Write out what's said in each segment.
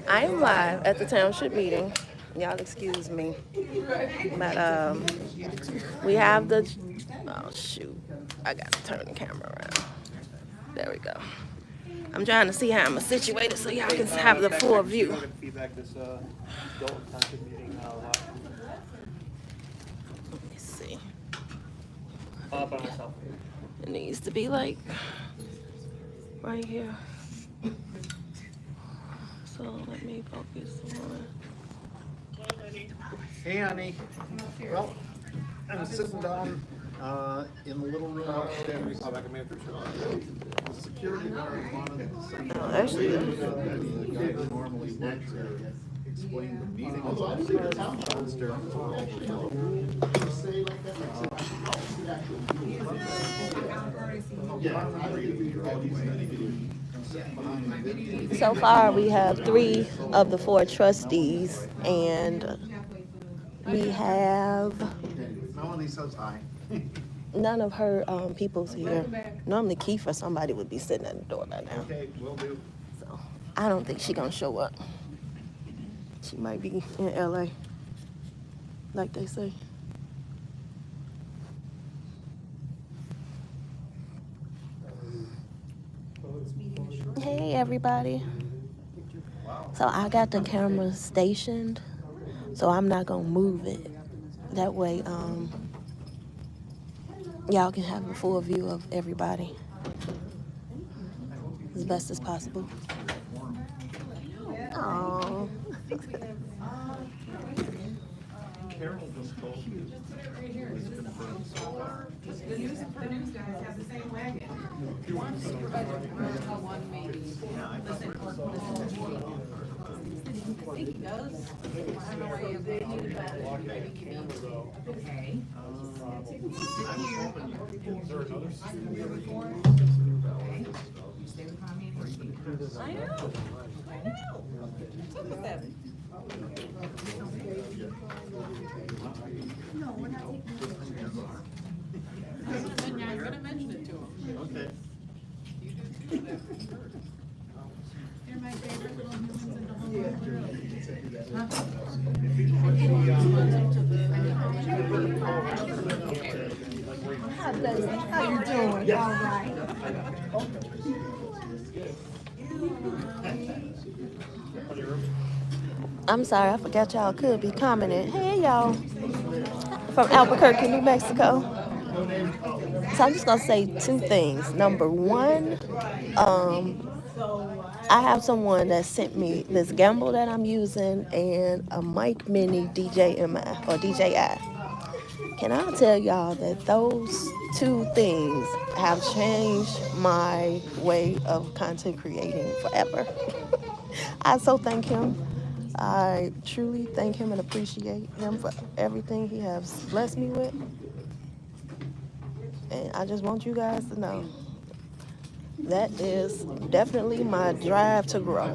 I am live at the township meeting. Y'all excuse me. But we have the, oh shoot, I gotta turn the camera around. There we go. I'm trying to see how I'm situated so y'all can have the full view. Let me see. It needs to be like right here. So let me focus on. Hey, honey. Well, I'm sitting down in the little room upstairs. The security guard wanted to send Oh, actually, the guy who normally works there explain the meeting. Downstairs. so far we have 3 of the 4 trustees, and we have Melanie says hi. none of her people's here. Normally Keith or somebody would be sitting at the door by now. Okay, will do. So I don't think she's gonna show up. She might be in LA, like they say. Hey everybody. So I got the camera stationed, so I'm not gonna move it. That way, y'all can have a full view of everybody as best as possible. Oh. Carol just told you. It's confirmed so far. The news guys have the same wagon. One maybe. I think he does. I don't know where you're going, but maybe give me. Okay. I was hoping, is there another student here? Okay. You stay with mommy and your I know. Look at that. No, we're not taking pictures. I'm gonna mention it to him. Okay. You do too, that's for sure. They're my favorite little humans in the whole world. Hi, Daisy. How you doing? All right. I'm sorry, I forgot y'all could be commenting. Hey, y'all. From Albuquerque, New Mexico. So I'm just gonna say 2 things. Number 1, I have someone that sent me this gimbal that I'm using and a mic mini DJI or DJI. Can I tell y'all that those 2 things have changed my way of content creating forever? I so thank him. I truly thank him and appreciate him for everything he has blessed me with. And I just want you guys to know that is definitely my drive to grow.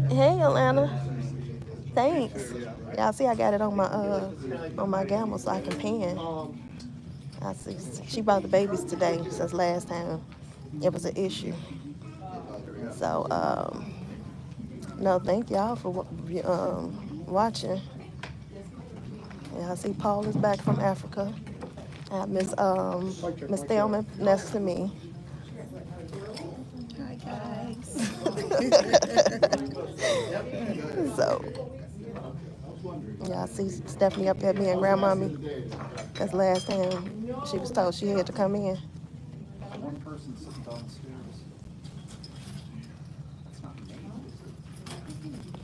Hey, Alana. Thanks. Y'all see I got it on my gamma so I can pan. I see. She brought the babies today since last time it was an issue. So, no, thank y'all for watching. Yeah, I see Paul is back from Africa. I have Miss Thelma next to me. Hi guys. So, yeah, I see Stephanie up there being grandmommy. Because last time she was told she had to come in. One person sitting downstairs.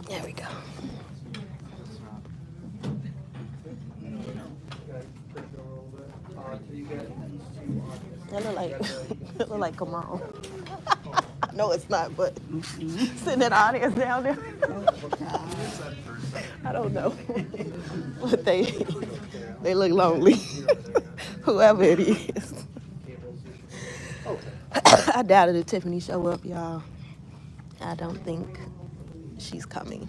There we go. It look like Kamal. No, it's not, but sitting in the audience down there. I don't know. But they look lonely. Whoever it is. I doubted if Tiffany show up, y'all. I don't think she's coming.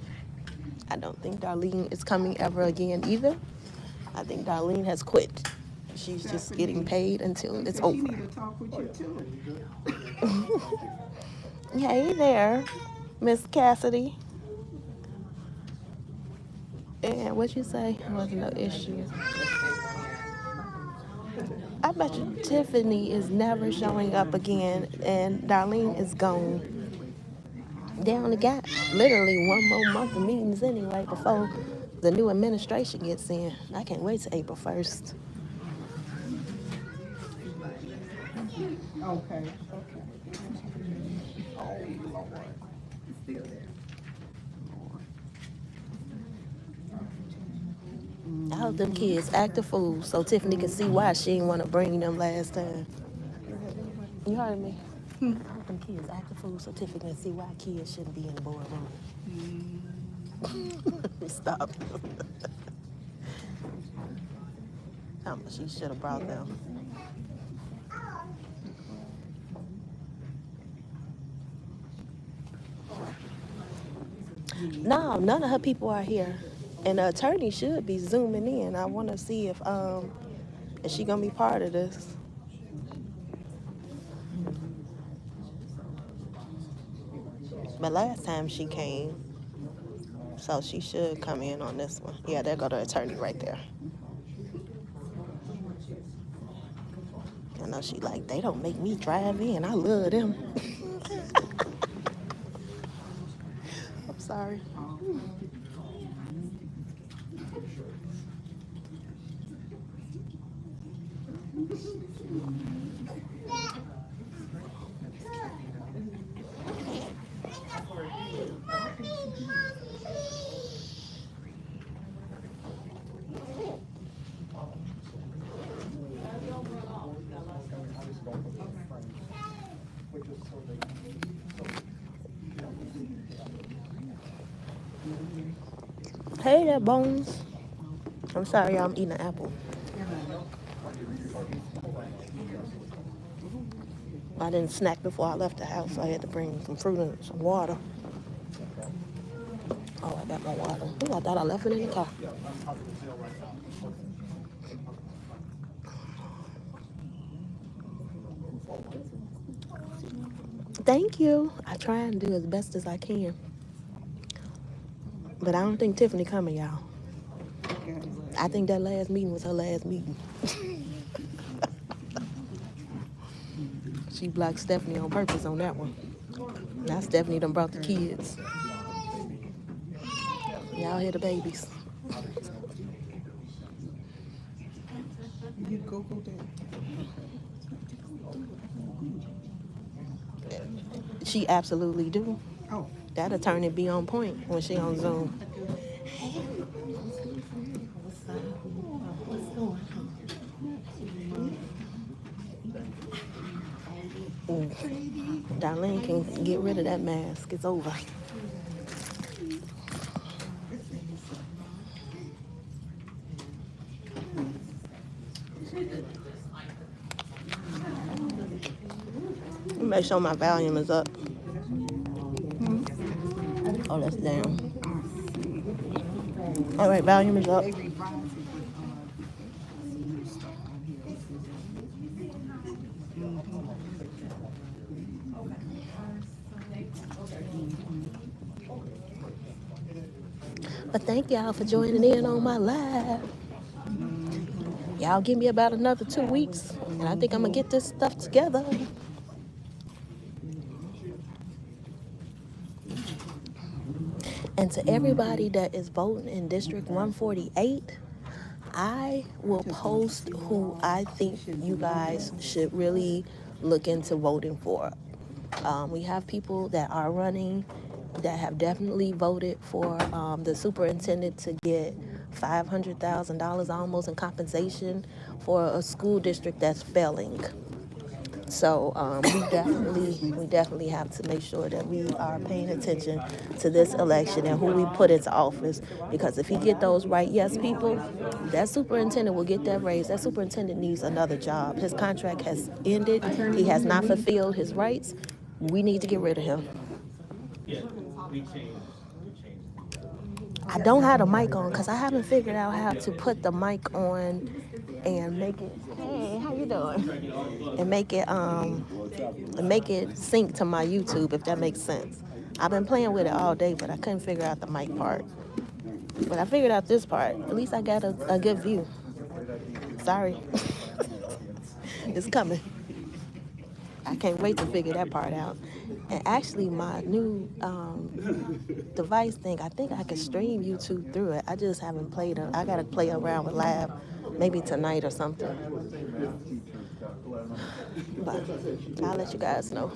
I don't think Darlene is coming ever again either. I think Darlene has quit. She's just getting paid until it's over. Hey there. Miss Cassidy. And what you say? Wasn't no issue. I bet you Tiffany is never showing up again, and Darlene is gone. They only got literally one more month of meetings anyway before the new administration gets in. I can't wait till April 1st. Okay. Still there. I hope them kids act a fool so Tiffany can see why she didn't want to bring them last time. You heard me? I hope them kids act a fool so Tiffany can see why kids shouldn't be in the boardroom. Stop. How much she should have brought them. No, none of her people are here. And the attorney should be zooming in. I want to see if is she gonna be part of this. But last time she came, so she should come in on this one. Yeah, there go the attorney right there. I know she like, they don't make me drive in. I love them. I'm sorry. Hey there, Bones. I'm sorry, I'm eating an apple. I didn't snack before I left the house, so I had to bring some fruit and some water. Oh, I got my water. Ooh, I thought I left it in the car. Thank you. I try and do as best as I can. But I don't think Tiffany coming, y'all. I think that last meeting was her last meeting. She blocked Stephanie on purpose on that one. Now Stephanie done brought the kids. Y'all hear the babies. You Googled it. She absolutely do. Oh. That attorney be on point when she on Zoom. Ooh. Darlene can get rid of that mask. It's over. Make sure my volume is up. Oh, that's down. All right, volume is up. But thank y'all for joining in on my live. Y'all give me about another 2 weeks, and I think I'm gonna get this stuff together. And to everybody that is voting in District 148, I will post who I think you guys should really look into voting for. We have people that are running that have definitely voted for the superintendent to get $500,000 almost in compensation for a school district that's failing. So we definitely have to make sure that we are paying attention to this election and who we put into office. Because if he get those right, yes, people, that superintendent will get that raise. That superintendent needs another job. His contract has ended. He has not fulfilled his rights. We need to get rid of him. I don't have the mic on because I haven't figured out how to put the mic on and make it, hey, how you doing? And make it sync to my YouTube, if that makes sense. I've been playing with it all day, but I couldn't figure out the mic part. But I figured out this part. At least I got a good view. Sorry. It's coming. I can't wait to figure that part out. And actually, my new device thing, I think I can stream YouTube through it. I just haven't played it. I got to play around with Lab maybe tonight or something. But I'll let you guys know.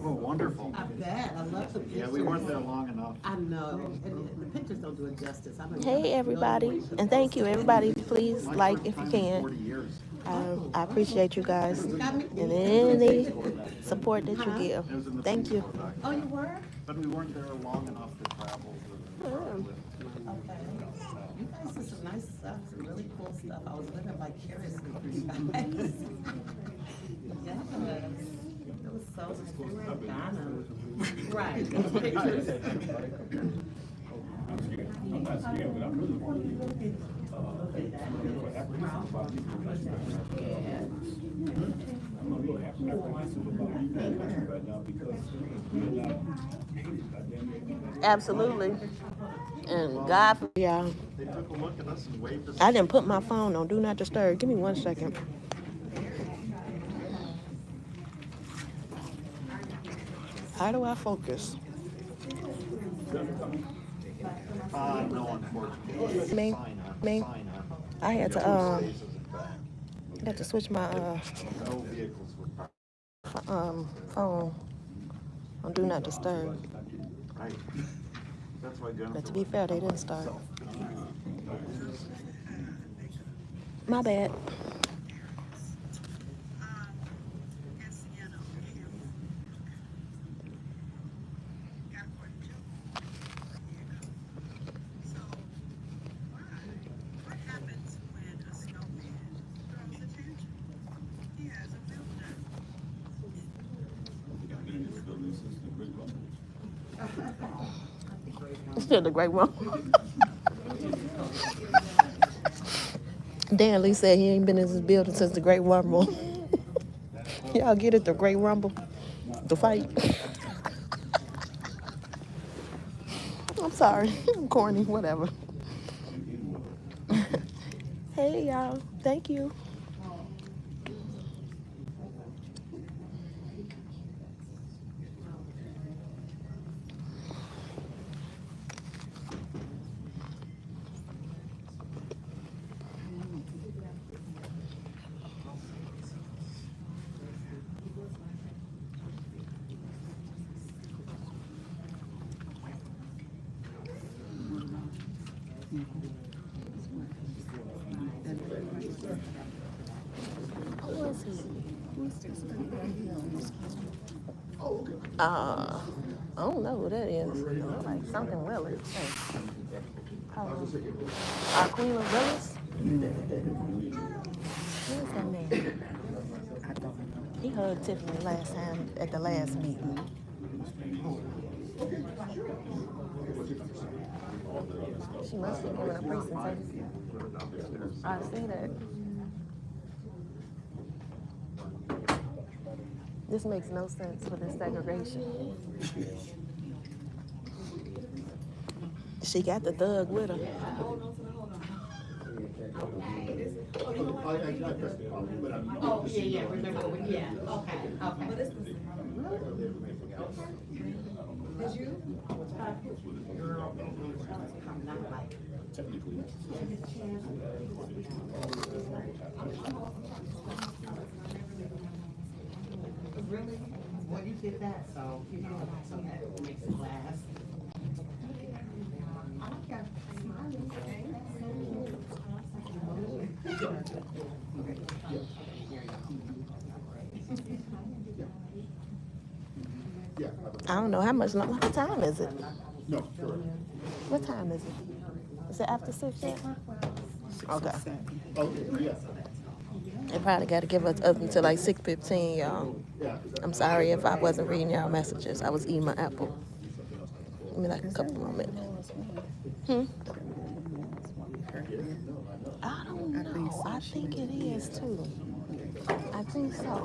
Oh, wonderful. I bet. I love the pictures. Yeah, we weren't there long enough. I know. And the pictures don't do it justice. I don't know. Hey, everybody. And thank you, everybody. Please like if you can. 40 years. I appreciate you guys and any support that you give. Thank you. Oh, you were? But we weren't there long enough to travel. Okay. You guys did some nice stuff, some really cool stuff. I was living vicariously through you guys. Yes. It was so Ghana. Right. Those pictures. I'm not scared, but I'm really working. I'm a little apprehensive about you guys right now because we're not hated, goddamn it. Absolutely. And God, yeah. They took a look at us and waved us. I didn't put my phone on Do Not Disturb. Give me 1 second. How do I focus? No, unfortunately. Me? Me? Sign on. I had to Spaces in back. switch my No vehicles were parked. phone on Do Not Disturb. Right. That's why Jennifer. But to be fair, they didn't start. My bad. Still the great one. Dan Lee said he ain't been in this building since the Great Rumble. Y'all get it, the Great Rumble? The fight. I'm sorry. I'm corny, whatever. Hey, y'all. Thank you. Who is he? I don't know who that is. It looks like something Willis. Hey. Queen of Willis? Who is that man? He hugged Tiffany last time at the last meeting. She must be giving a presentation. I see that. This makes no sense with the segregation. She got the thug with her. Oh, yeah, remember, okay. Did you? Technically. Really? Well, you did that, so you know, so that makes it last. I like your smiling. I don't know how much longer. What time is it? No, sure. What time is it? Is it after 6 yet? Okay. Okay, yeah. They probably got to give us up until like 6:15, y'all. I'm sorry if I wasn't reading y'all messages. I was eating my apple. Give me like a couple more minutes. I don't know. I think it is too. I think so.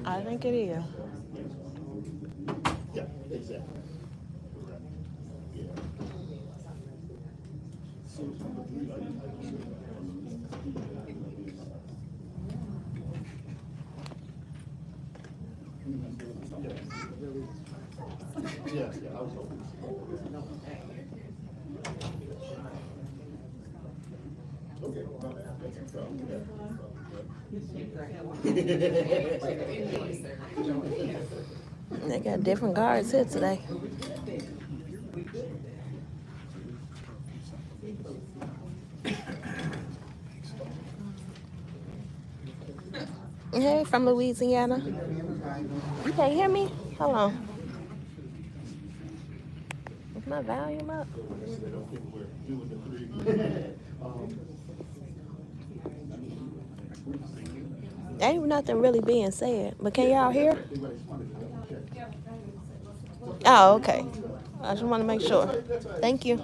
I think it is. Yeah, exactly. Yeah, I was hoping. Okay. They got different guards here today. Hey, from Louisiana. You can't hear me? Hold on. Is my volume up? Ain't nothing really being said, but can y'all hear? Oh, okay. I just want to make sure. Thank you.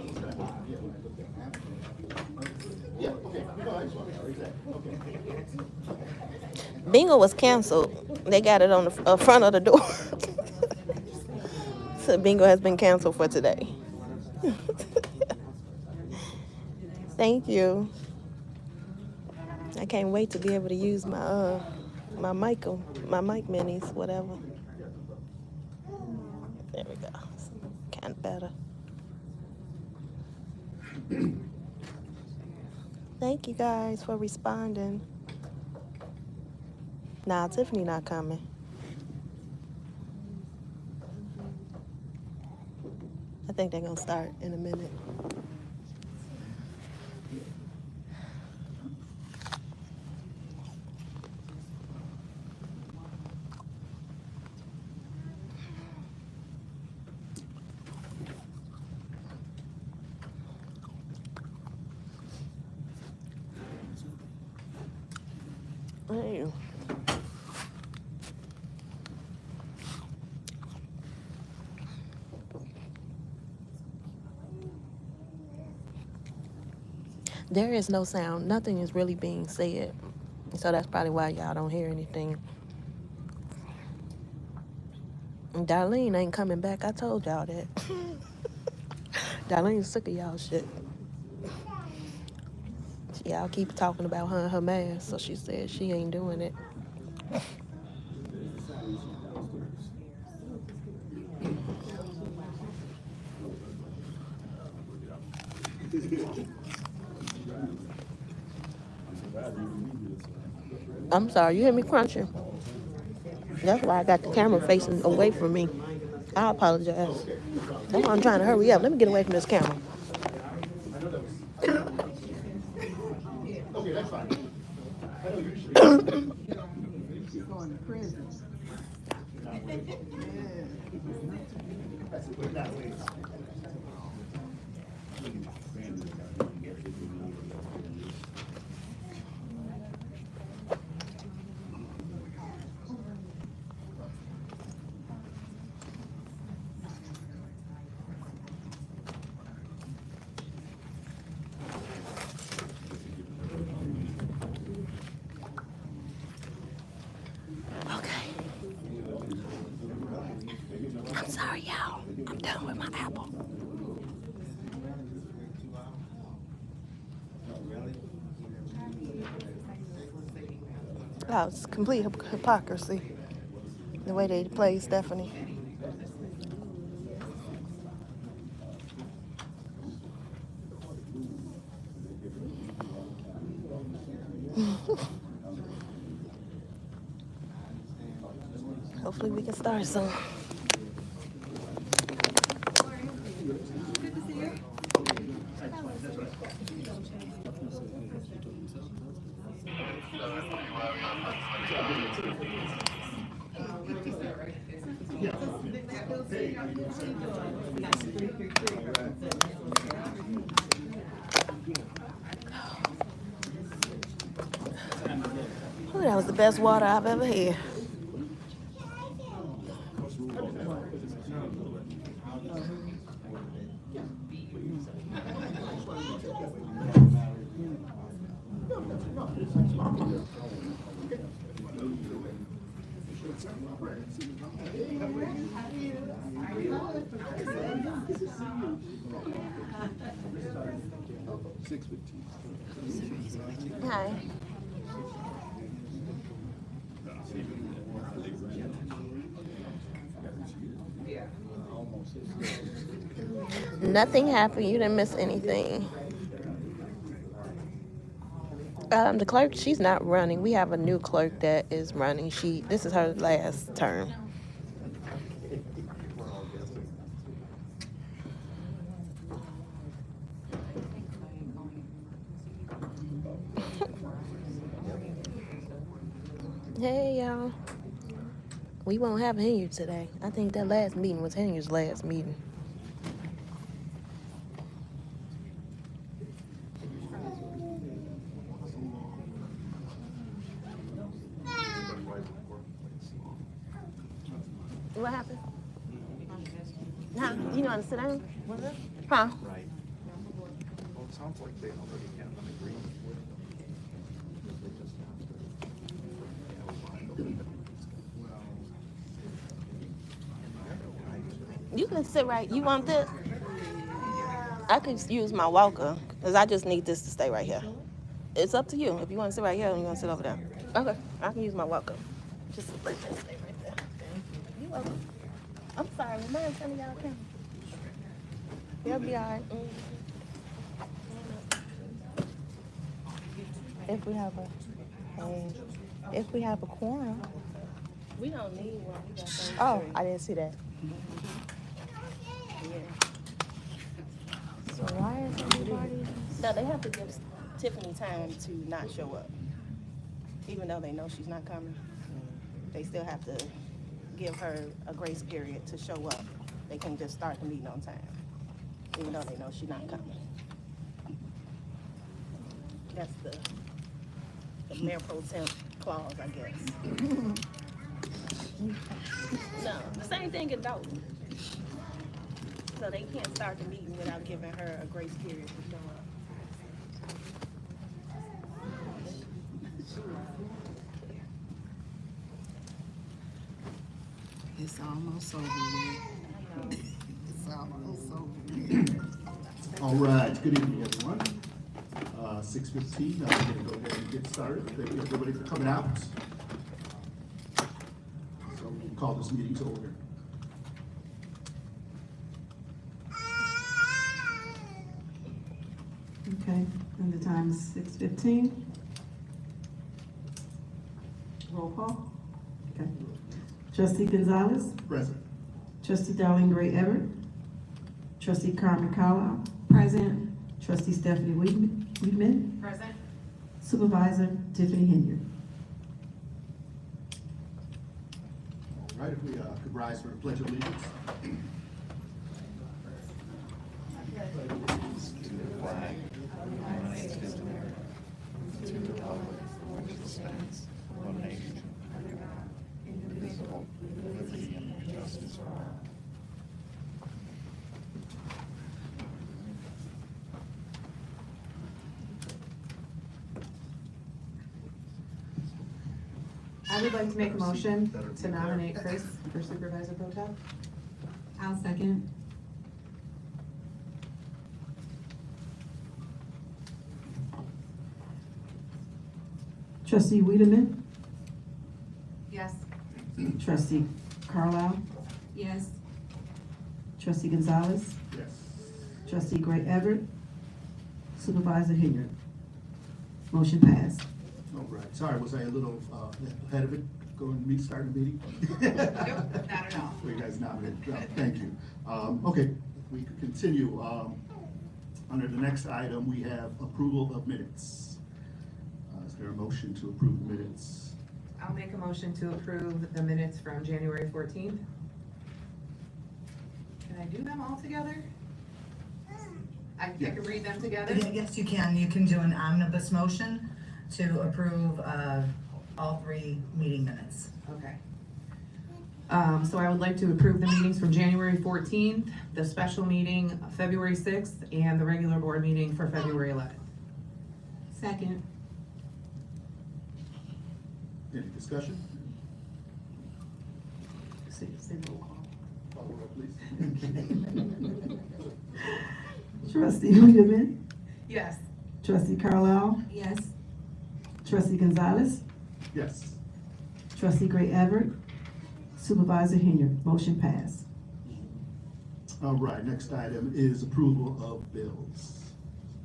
Bingo was canceled. They got it on the front of the door. So bingo has been canceled for today. Thank you. I can't wait to be able to use my mic minis, whatever. There we go. Kind of better. Thank you guys for responding. Nah, Tiffany not coming. I think they're gonna start in a minute. Hey. There is no sound. Nothing is really being said. So that's probably why y'all don't hear anything. And Darlene ain't coming back. I told y'all that. Darlene's sick of y'all shit. Y'all keep talking about her and her mask, so she said she ain't doing it. I'm sorry, you hear me crunching? That's why I got the camera facing away from me. I apologize. That's why I'm trying to hurry up. Let me get away from this camera. Okay, that's fine. I know usually. Going to prison. Okay. I'm sorry, y'all. I'm done with my apple. Oh, it's complete hypocrisy. The way they play Stephanie. Hopefully we can start soon. Ooh, that was the best water I've ever had. Hi. Nothing happened. You didn't miss anything. The clerk, she's not running. We have a new clerk that is running. This is her last term. Hey, y'all. We won't have Henry today. I think that last meeting was Henry's last meeting. What happened? Huh? You know how to sit down? Huh? Right. Well, it sounds like they already have an agreement with You can sit right. You want this? I could use my walker because I just need this to stay right here. It's up to you. If you want to sit right here or you want to sit over there. Okay, I can use my walker. Just let that stay right there. You welcome. I'm sorry. Remind some of y'all can. You'll be all right. If we have a quorum. We don't need one. We got 33. Oh, I didn't see that. So why is everybody? No, they have to give Tiffany time to not show up. Even though they know she's not coming, they still have to give her a grace period to show up. They can just start the meeting on time, even though they know she's not coming. That's the mayor pro temp clause, I guess. No, the same thing in Dalton. So they can't start the meeting without giving her a grace period to show up. It's almost over with. It's almost over with. All right, good evening, everyone. 6:15, I'm going to go ahead and get started. Thank you, everybody, for coming out. So we can call this meeting to order. Okay, and the time is 6:15. Roll call. Okay. Trustee Gonzalez, Present. trustee Darlene Gray Everett, trustee Carmen Carlisle. Present. Trustee Stephanie Weedman. Present. Supervisor Tiffany Henry. All right, if we could rise for the Pledge of Allegiance. I would like to make a motion to nominate Chris for Supervisor Pro Tem. I'll second. Trustee Wiedemann, Yes. trustee Carlisle, Yes. trustee Gonzalez, Yes. trustee Gray Everett, supervisor Henry. Motion passed. All right, sorry, was I a little ahead of it, going to start the meeting? Nope, not at all. Well, you guys nominated, thank you. Okay, we could continue. Under the next item, we have approval of minutes. Is there a motion to approve the minutes? I'll make a motion to approve the minutes from January 14th. Can I do them all together? I can read them together? Yes, you can. You can do an omnibus motion to approve all three meeting minutes. Okay. So I would like to approve the meetings from January 14th, the special meeting February 6th, and the regular board meeting for February 11th. Second. Any discussion? Say roll call. Call the roll, please. Trustee Wiedemann, Yes. trustee Carlisle, Yes. trustee Gonzalez, Yes. trustee Gray Everett, supervisor Henry. Motion passed. All right, next item is approval of bills. Is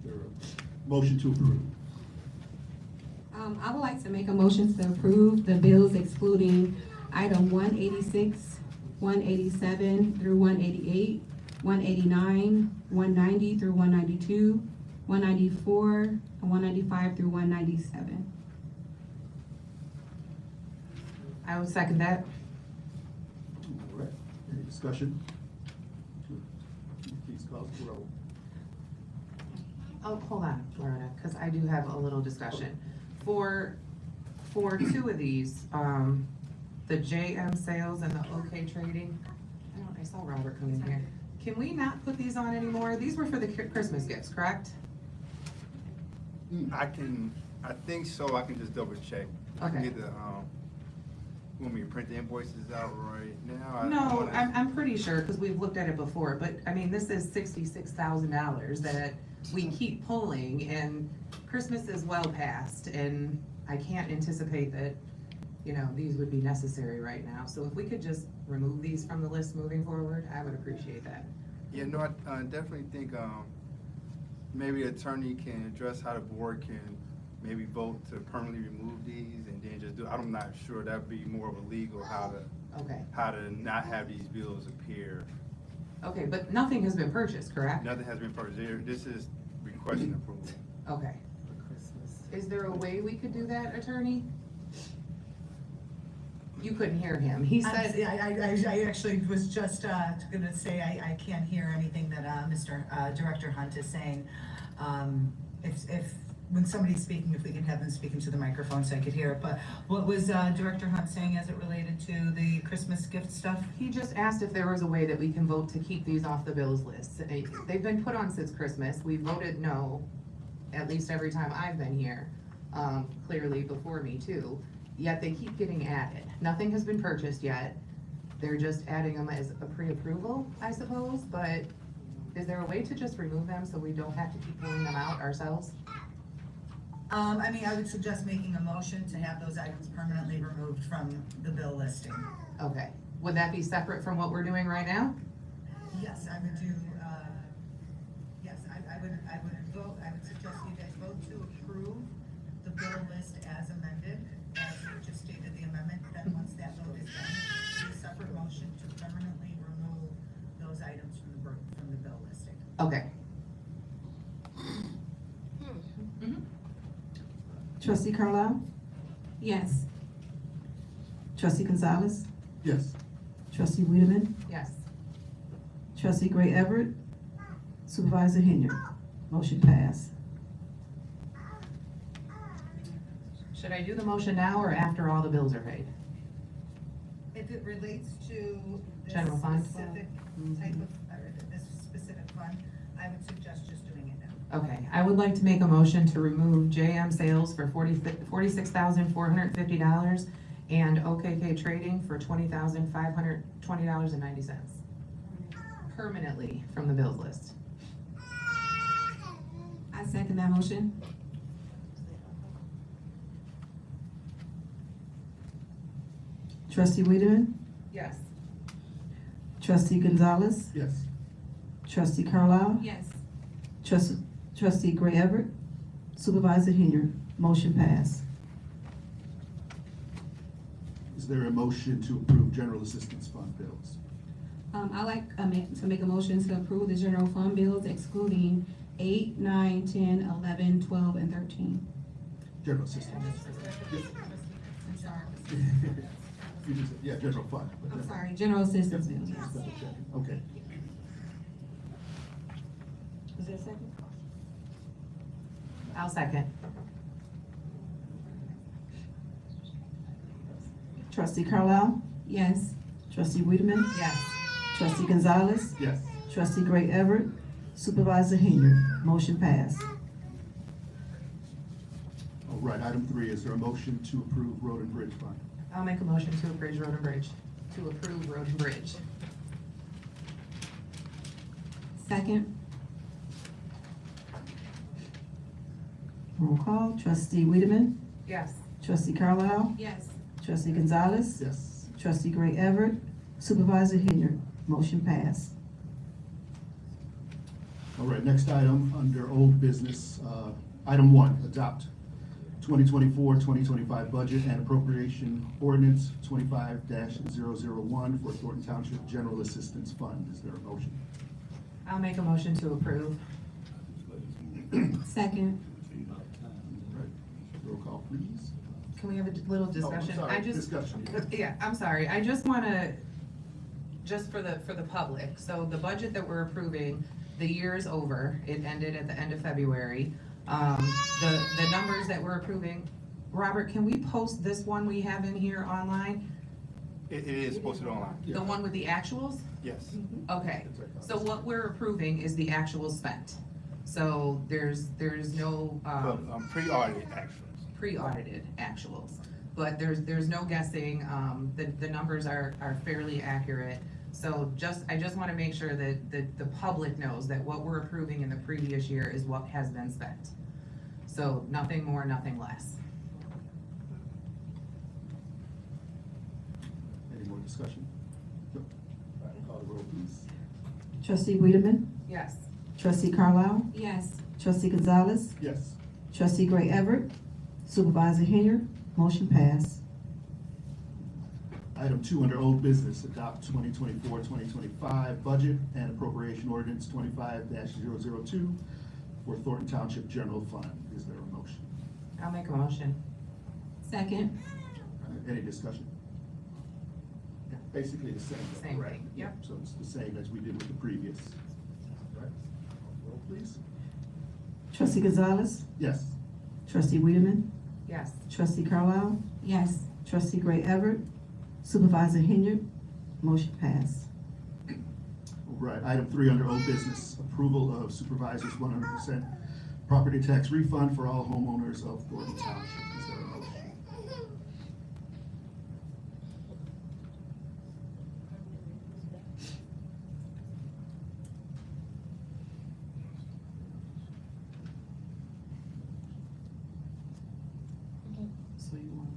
there a motion to approve? I would like to make a motion to approve the bills excluding item 186, 187 through 188, 189, 190 through 192, 194, and 195 through 197. I would second that. All right, any discussion? Please call the roll. Oh, hold on, Loretta, because I do have a little discussion. For two of these, the JM sales and the OK trading, I saw Robert come in here. Can we not put these on anymore? These were for the Christmas gifts, correct? I think so, I can just double check. I can Okay. get the, want me to print the invoices out right now? No, I'm pretty sure, because we've looked at it before, but, I mean, this is $66,000 that we keep pulling, and Christmas is well past, and I can't anticipate that, these would be necessary right now. So if we could just remove these from the list moving forward, I would appreciate that. Yeah, no, I definitely think, maybe the attorney can address how the board can maybe vote to permanently remove these and then just I'm not sure, that'd be more of a legal, Okay, how to not have these bills appear. okay, but nothing has been purchased, correct? Nothing has been purchased, this is requesting approval. Okay. Is there a way we could do that, attorney? You couldn't hear him. He said, I actually was just gonna say, I can't hear anything that Mr. Director Hunt is saying. If, when somebody's speaking, if we can have them speak into the microphone so I could hear it. But what was Director Hunt saying as it related to the Christmas gift stuff? he just asked if there was a way that we can vote to keep these off the bills list. They've been put on since Christmas. We voted no, at least every time I've been here, clearly before me too. Yet they keep getting added. Nothing has been purchased yet. They're just adding them as a pre-approval, I suppose, but is there a way to just remove them so we don't have to keep pulling them out ourselves? I would suggest making a motion to have those items permanently removed from the bill listing. Okay. Would that be separate from what we're doing right now? Yes, I would do, yes, I would suggest you guys vote to approve the bill list as amended, as you just stated the amendment, then once that vote is done, do a separate motion to permanently remove those items from the bill listing. Okay. Trustee Carlisle, Yes. trustee Gonzalez, Yes. trustee Wiedemann, Yes. trustee Gray Everett, supervisor Henry. Motion passed. Should I do the motion now or after all the bills are paid? If it relates to this General fund? specific type of, or this specific fund, I would suggest just doing it now. Okay, I would like to make a motion to remove JM Sales for $46,450 and OKK Trading for $20,520.90. Permanently from the bills list. I second that motion. Trustee Wiedemann, Yes. trustee Gonzalez, Yes. trustee Carlisle, Yes. trustee Gray Everett, supervisor Henry. Motion passed. Is there a motion to approve general assistance fund bills? I like to make a motion to approve the general fund bills excluding 8, 9, 10, 11, 12, and 13. General assistance. I'm sorry. You just said, yeah, general fund. but I'm sorry, general assistance bills, Just yes. double checking. Okay. Was there a second? I'll second. Trustee Carlisle, Yes. trustee Wiedemann, Yes. trustee Gonzalez, Yes. trustee Gray Everett, supervisor Henry. Motion passed. All Right, item 3, is there a motion to approve road and bridge fund? I'll make a motion to approve road and bridge, to approve road and bridge. Second. Roll call, trustee Wiedemann, Yes. trustee Carlisle, Yes. trustee Gonzalez, Yes. trustee Gray Everett, supervisor Henry. Motion passed. All right, next item, under old business, item 1, adopt 2024-2025 budget and appropriation ordinance 25-001 for Thornton Township General Assistance Fund. Is there a motion? I'll make a motion to approve. Second. All right, roll call, please. Can we have a little Oh, I'm discussion? sorry, I just, discussion. yeah, I'm sorry, I just wanna, just for the public, so the budget that we're approving, the year is over, it ended at the end of February. The numbers that we're approving, Robert, can we post this one we have in here online? It is posted online. Yeah. The one with the actuals? Yes. Okay, so what we're approving is the actual spent. So there's no, But, pre-audited actuals. pre-audited actuals. But there's no guessing, the numbers are fairly accurate. So I just wanna make sure that the public knows that what we're approving in the previous year is what has been spent. So nothing more, nothing less. Any more discussion? No. All right, call the roll, please. Trustee Wiedemann, Yes. trustee Carlisle, Yes. trustee Gonzalez, Yes. trustee Gray Everett, supervisor Henry. Motion passed. Item 2, under old business, adopt 2024-2025 budget and appropriation ordinance 25-002 for Thornton Township General Fund. Is there a motion? I'll make a motion. Second. Any discussion? Yeah, basically the same. though, Same correct? thing, yep. So it's the same as we did with the previous. Right? Roll, please. Trustee Gonzalez, Yes. trustee Wiedemann, Yes. trustee Carlisle, Yes. trustee Gray Everett, supervisor Henry. Motion passed. All right, item 3, under old business, approval of supervisor's 100% property tax refund for all homeowners of Thornton Township. Is there a motion? So you want?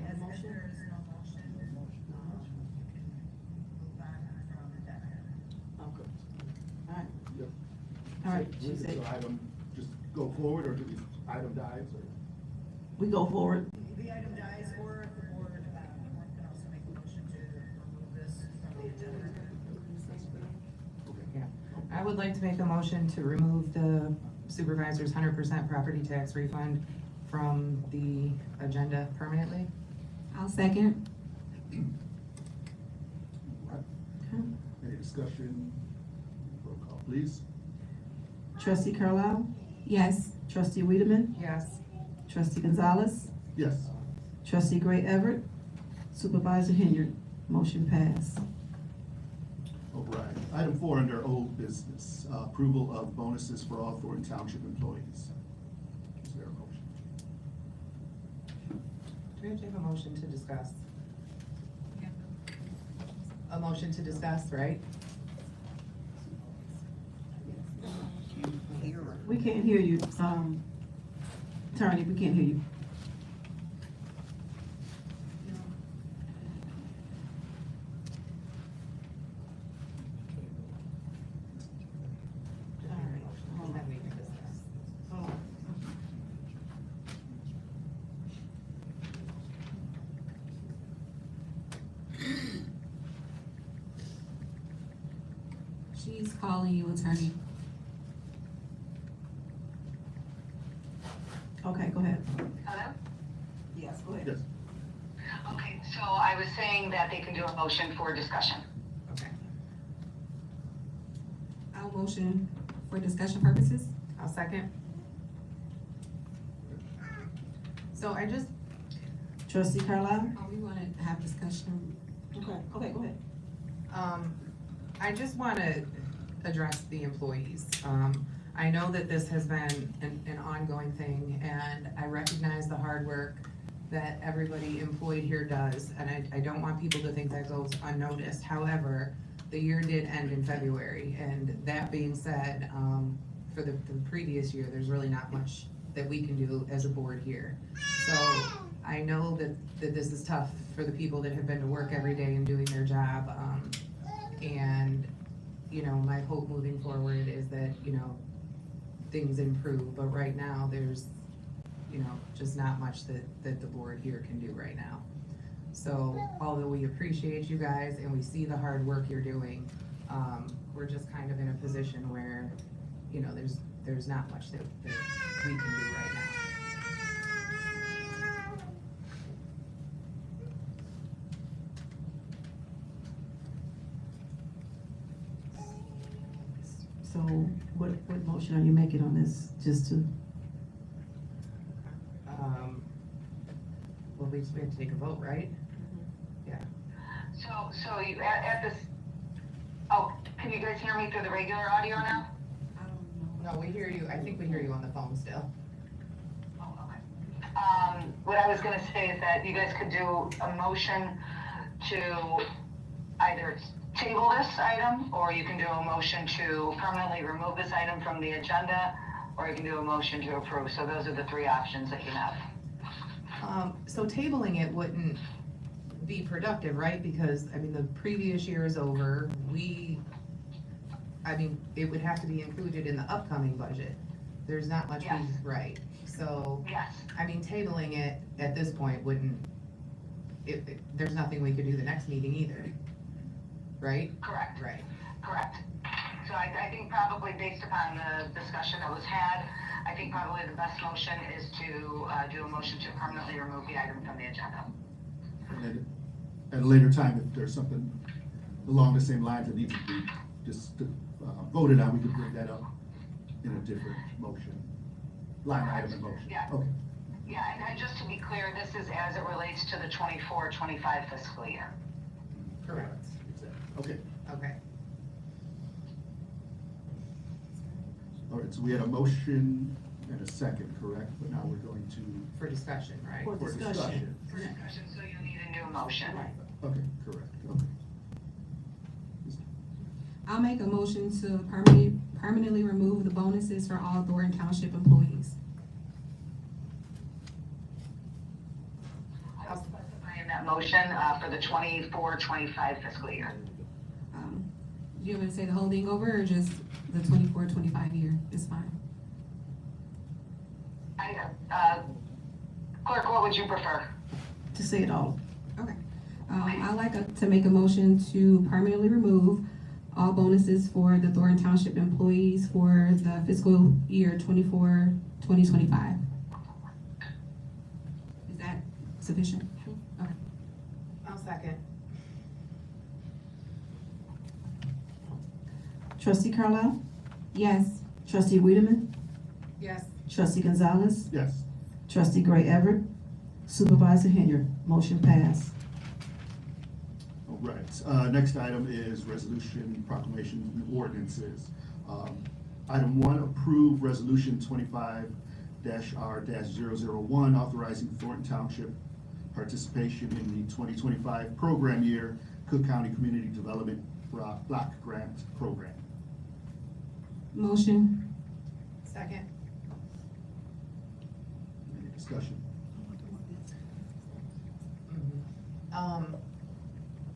As there is no motion, we can move on from that. Okay. All right. Yep. All right, So, she does said- the item just go forward, or do the item dies, or? We go forward. The item dies, or if the board, can also make a motion to remove this from the agenda. Yeah, I would like to make a motion to remove the supervisor's 100% property tax refund from the agenda permanently. I'll second. All right. Any discussion? Roll call, please. Trustee Carlisle, Yes. trustee Wiedemann, Yes. trustee Gonzalez, Yes. trustee Gray Everett, supervisor Henry. Motion passed. All right. Item 4, under old business, approval of bonuses for all Thornton Township employees. Is there a motion? Do we have to have a motion to discuss? A motion to discuss, right? We can't hear you, attorney, we can't hear you. All right. Hold on, we can discuss. She's calling you, attorney. Okay, go ahead. Hello? Yes, go ahead. Yes. Okay, so I was saying that they can do a motion for discussion. Okay. I'll motion for discussion purposes. I'll second. So I just, Trustee Carlisle? Oh, we wanna have discussion. Okay, go ahead. I just wanna address the employees. I know that this has been an ongoing thing, and I recognize the hard work that everybody employed here does, and I don't want people to think that goes unnoticed. However, the year did end in February, and that being said, for the previous year, there's really not much that we can do as a board here. So I know that this is tough for the people that have been to work every day and doing their job. And, you know, my hope moving forward is that, you know, things improve, but right now there's, you know, just not much that the board here can do right now. So although we appreciate you guys and we see the hard work you're doing, we're just kind of in a position where, you know, there's not much that we can do right now. So what motion are you making on this, just to? Well, we have to take a vote, right? Yeah. So you, at this, oh, can you guys hear me through the regular audio now? No, we hear you, I think we hear you on the phone still. Oh, okay. What I was gonna say is that you guys could do a motion to either table this item, or you can do a motion to permanently remove this item from the agenda, or you can do a motion to approve. So those are the three options that you have. So tabling it wouldn't be productive, right? Because, I mean, the previous year is over. It would have to be included in the upcoming budget. There's not much, Yes. right? So, Yes. I mean, tabling it at this point wouldn't, there's nothing we could do the next meeting either, right? Correct. Right. Correct. So I think probably based upon the discussion that was had, I think probably the best motion is to do a motion to permanently remove the item from the agenda. And then at a later time, if there's something along the same lines that needs to be just voted on, we could bring that up in a different motion, line item and motion. Yeah. Okay. Yeah, and just to be clear, this is as it relates to the 24-25 fiscal year. Correct. Okay. Okay. All right, so we had a motion and a second, correct? But now we're going to, For discussion, right? For for discussion. discussion. For discussion, so you need a new motion. Okay, correct, okay. I'll make a motion to permanently remove the bonuses for all Thornton Township employees. I'll specify in that motion for the 24-25 fiscal year. Do you want me to say the whole thing over, or just the 24-25 year is fine? Clerk, what would you prefer? To say it all. Okay. I'd like to make a motion to permanently remove all bonuses for the Thornton Township employees for the fiscal year 2025. Is that sufficient? Okay. I'll second. Trustee Carlisle? Yes. Trustee Wiedemann? Yes. Trustee Gonzalez? Yes. Trustee Gray Everett? Supervisor Henry? Motion passed. All right, next item is resolution, proclamations, and ordinances. Item 1, approve resolution 25-R-001, authorizing Thornton Township participation in the 2025 program year Cook County Community Development Block Grant Program. Motion. Second. Any discussion?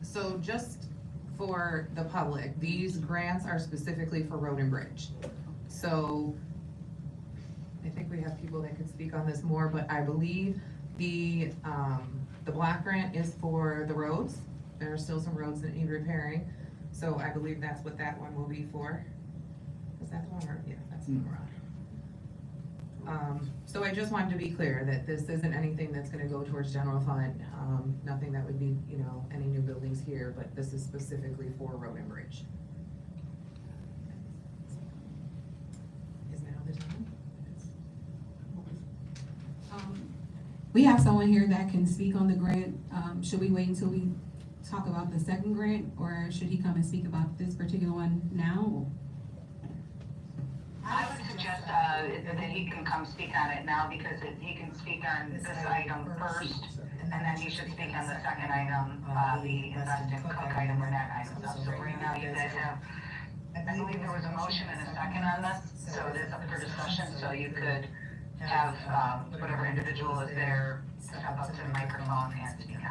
So just for the public, these grants are specifically for road and bridge. So I think we have people that could speak on this more, but I believe the block grant is for the roads. There are still some roads that need repairing. So I believe that's what that one will be for. Is that the one or, yeah, that's the one we're on. So I just wanted to be clear that this isn't anything that's gonna go towards general fund, nothing that would be, you know, any new buildings here, but this is specifically for road and bridge. Is now the time? We have someone here that can speak on the grant. Should we wait until we talk about the second grant, or should he come and speak about this particular one now? I would suggest, that he can come speak on it now because he can speak on this item first, and then he should speak on the second item, the invest in cook item or that item. So right now you guys have, I believe there was a motion and a second on this, so it is up for discussion, so you could have, whatever individual is there step up to the microphone and speak on it.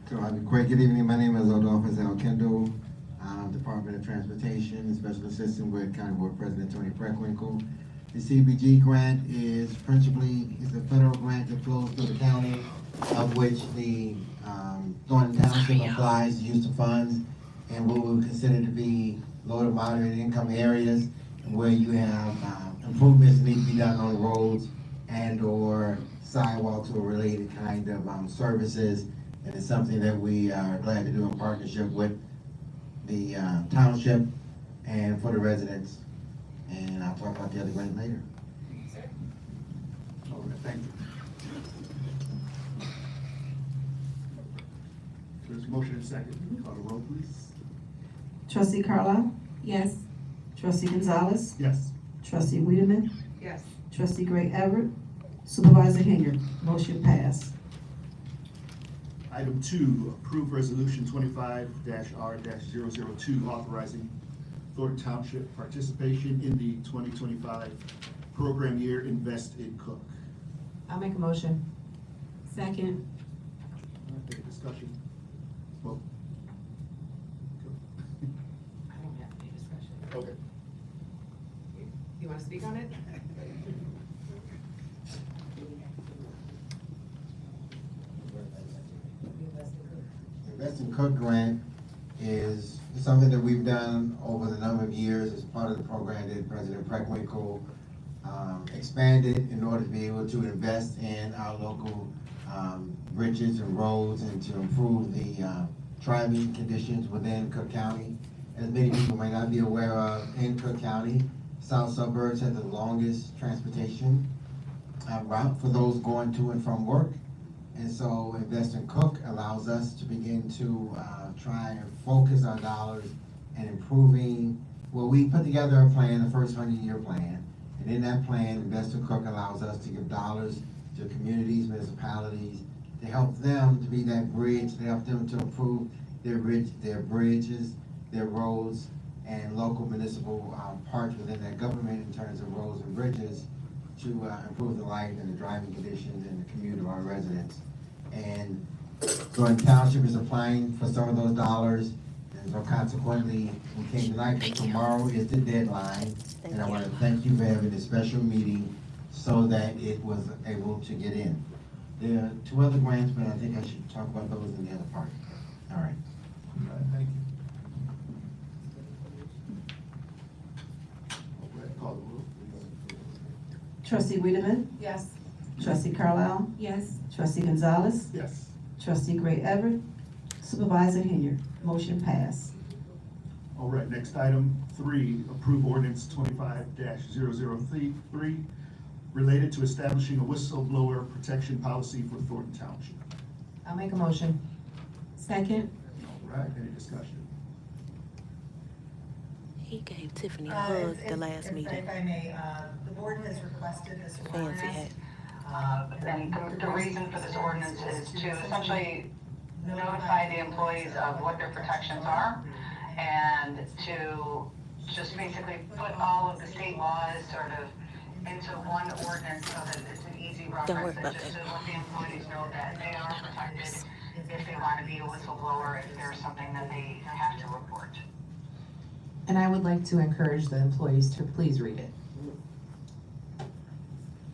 So, great, good evening, my name is Adolphus L. Kendall, Department of Transportation, Special Assistant with County Board President Tony Preckwinkle. The CBG grant is principally, is a federal grant that flows through the county, of which the Thornton Township applies to use the funds in what we would consider to be low to moderate income areas where you have improvements that need to be done on roads and or sidewalks or related kind of services. And it's something that we are glad to do in partnership with the township and for the residents. And I'll talk about the other grant later. All right, thank you. There's a motion and a second. Call the roll, please. Trustee Carlisle? Yes. Trustee Gonzalez? Yes. Trustee Wiedemann? Yes. Trustee Gray Everett? Supervisor Henry? Motion passed. Item 2, approve resolution 25-R-002 authorizing Thornton Township participation in the 2025 program year Invest in Cook. I'll make a motion. Second. All right, any discussion? Vote. I don't have any discussion. Okay. You wanna speak on it? Invest in Cook grant is something that we've done over the number of years as part of the program that President Preckwinkle expanded in order to be able to invest in our local bridges and roads and to improve the driving conditions within Cook County. As many people may not be aware of, in Cook County, south suburbs have the longest transportation route for those going to and from work. And so Invest in Cook allows us to begin to try and focus our dollars and improving, well, we put together a plan, the first 100-year plan. And in that plan, Invest in Cook allows us to give dollars to communities, municipalities, to help them to be that bridge, to help them to improve their bridges, their roads, and local municipal parts within their government in terms of roads and bridges to improve the life and the driving conditions and the commute of our residents. And Thornton Township is applying for some of those dollars, and so consequently, we came tonight, because tomorrow is the deadline. And I want to thank you for having this special meeting so that it was able to get in. There are 2 other grants, but I think I should talk about those in the other part. All right. All right, thank you. All right, call the roll, please. Trustee Wiedemann? Yes. Trustee Carlisle? Yes. Trustee Gonzalez? Yes. Trustee Gray Everett? Supervisor Henry? Motion passed. All right, next item 3, approve ordinance 25-003 related to establishing a whistleblower protection policy for Thornton Township. I'll make a motion. Second. All right, any discussion? He gave Tiffany a hug the last meeting. If I may, the board has requested this Fancy ordinance. hat. And the reason for this ordinance is to essentially notify the employees of what their protections are and to just basically put all of the state laws sort of into one ordinance so that it's an easy Don't worry reference, about and just to that. let the employees know that they are protected if they want to be a whistleblower, if there's something that they have to report. And I would like to encourage the employees to please read it.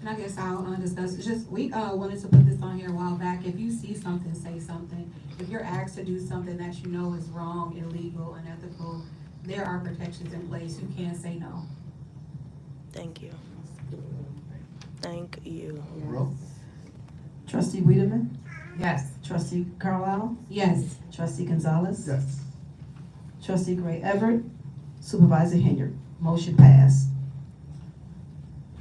And I guess I'll discuss, it's just, we wanted to put this on here a while back. If you see something, say something. If you're asked to do something that you know is wrong, illegal, unethical, there are protections in place. You can't say no. Thank you. Thank you. Roll. Trustee Wiedemann? Yes. Trustee Carlisle? Yes. Trustee Gonzalez? Yes. Trustee Gray Everett? Supervisor Henry? Motion passed.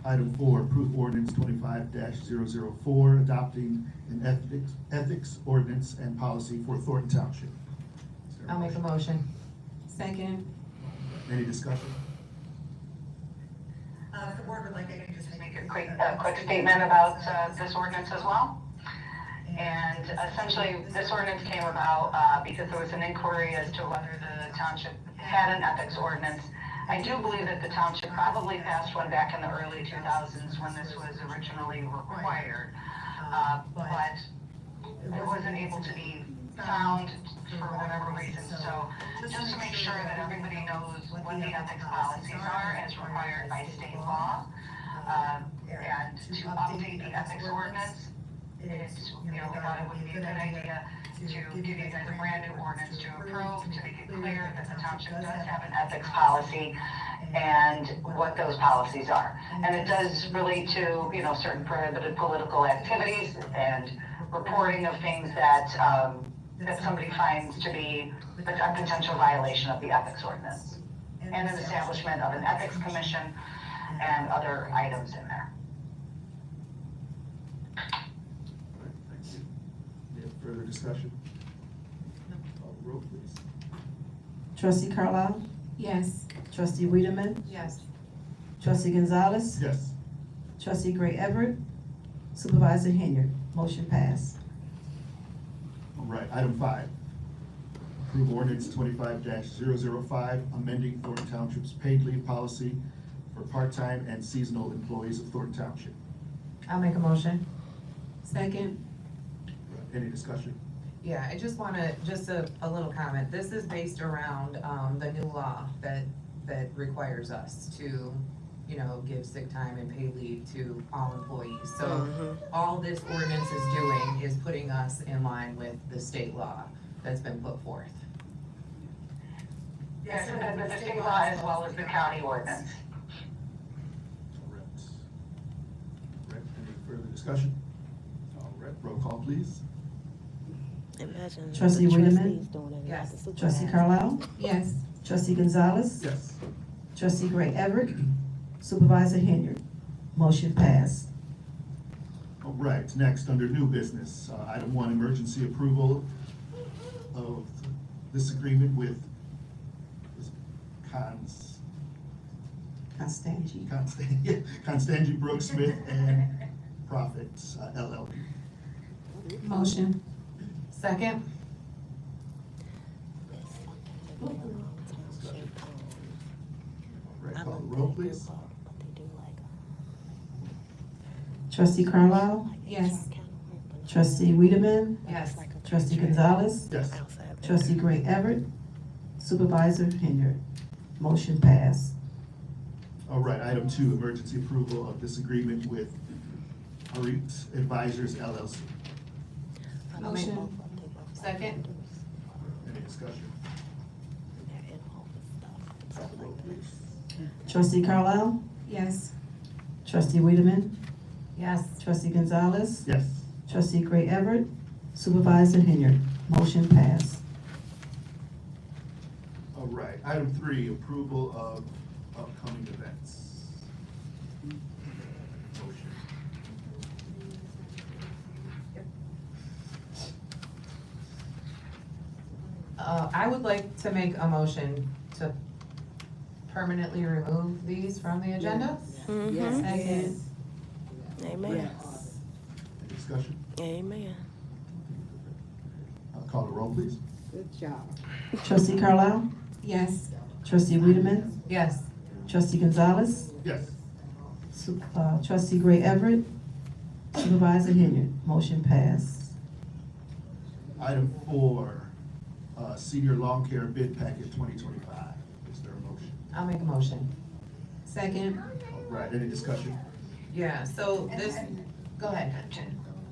Item 4, approve ordinance 25-004, adopting an ethics ordinance and policy for Thornton Township. Is there I'll make a motion. Second. Any discussion? If the board would like, I can just Make a quick statement about this ordinance as well. And essentially, this ordinance came about because there was an inquiry as to whether the township had an ethics ordinance. I do believe that the township probably passed one back in the early 2000s when this was originally required, but it wasn't able to be found for whatever reason. So just to make sure that everybody knows what the ethics policies are as required by state law, and to update the ethics ordinance, it's, we thought it would be a good idea to give you guys a brand new ordinance to approve, to make it clear that the township does have an ethics policy and what those policies are. And it does relate to, certain prohibited political activities and reporting of things that, that somebody finds to be a potential violation of the ethics ordinance. And an establishment of an ethics commission and other items in there. All right, thank you. Any further discussion? Call the roll, please. Trustee Carlisle? Yes. Trustee Wiedemann? Yes. Trustee Gonzalez? Yes. Trustee Gray Everett? Supervisor Henry? Motion passed. All right, item 5. Approve ordinance 25-005, amending Thornton Township's paid leave policy for part-time and seasonal employees of Thornton Township. I'll make a motion. Second. Any discussion? Yeah, I just wanna, just a little comment. This is based around, the new law that requires us to, give sick time and paid leave to all employees. So all this ordinance is doing is putting us in line with the state law that's been put forth. Yes, the state law as well as the county ordinance. All right. All right, any further discussion? All right, roll call, please. Imagine the Trustee Wiedemann? trustees doing it. Yes. like the Trustee supervisor. Carlisle? Yes. Trustee Gonzalez? Yes. Trustee Gray Everett? Supervisor Henry? Motion passed. All right, next, under new business, item 1, emergency approval of this agreement with Constangy Brooks Smith and Profits LLP. Motion. Second? All right, call the roll, please. Trustee Carlisle? Yes. Trustee Wiedemann? Yes. Trustee Gonzalez? Yes. Trustee Gray Everett? Supervisor Henry? Motion passed. All right, item 2, emergency approval of this agreement with Harit Advisors LLC. Motion. Second? Any discussion? Call the roll, please. Trustee Carlisle? Yes. Trustee Wiedemann? Yes. Trustee Gonzalez? Yes. Trustee Gray Everett? Supervisor Henry? Motion passed. All right, item 3, approval of upcoming events. Motion. I would like to make a motion to permanently remove these from the agenda. Mhm. Second. Amen. Any discussion? Amen. Call the roll, please. Trustee Carlisle? Yes. Trustee Wiedemann? Yes. Trustee Gonzalez? Yes. Trustee Gray Everett? Supervisor Henry? Motion passed. Item 4, senior lawn care bid packet 2025. Is there a motion? I'll make a motion. Second. All right, any discussion? Yeah, so this, go ahead.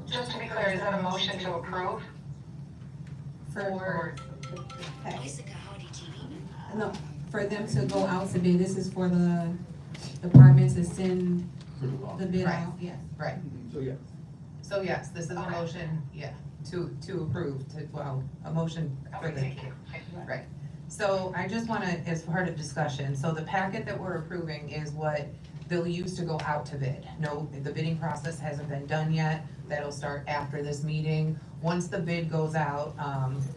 Just to be clear, is that a motion to approve? For. No, for them to go out to bid, this is for the department to send For the lawn. the bid Right. out, yes. Right. So, yeah. So yes, this is a motion, to approve, a motion for Okay, the, thank you. right. So I just wanna, as part of discussion, so the packet that we're approving is what they'll use to go out to bid. No, the bidding process hasn't been done yet. That'll start after this meeting. Once the bid goes out,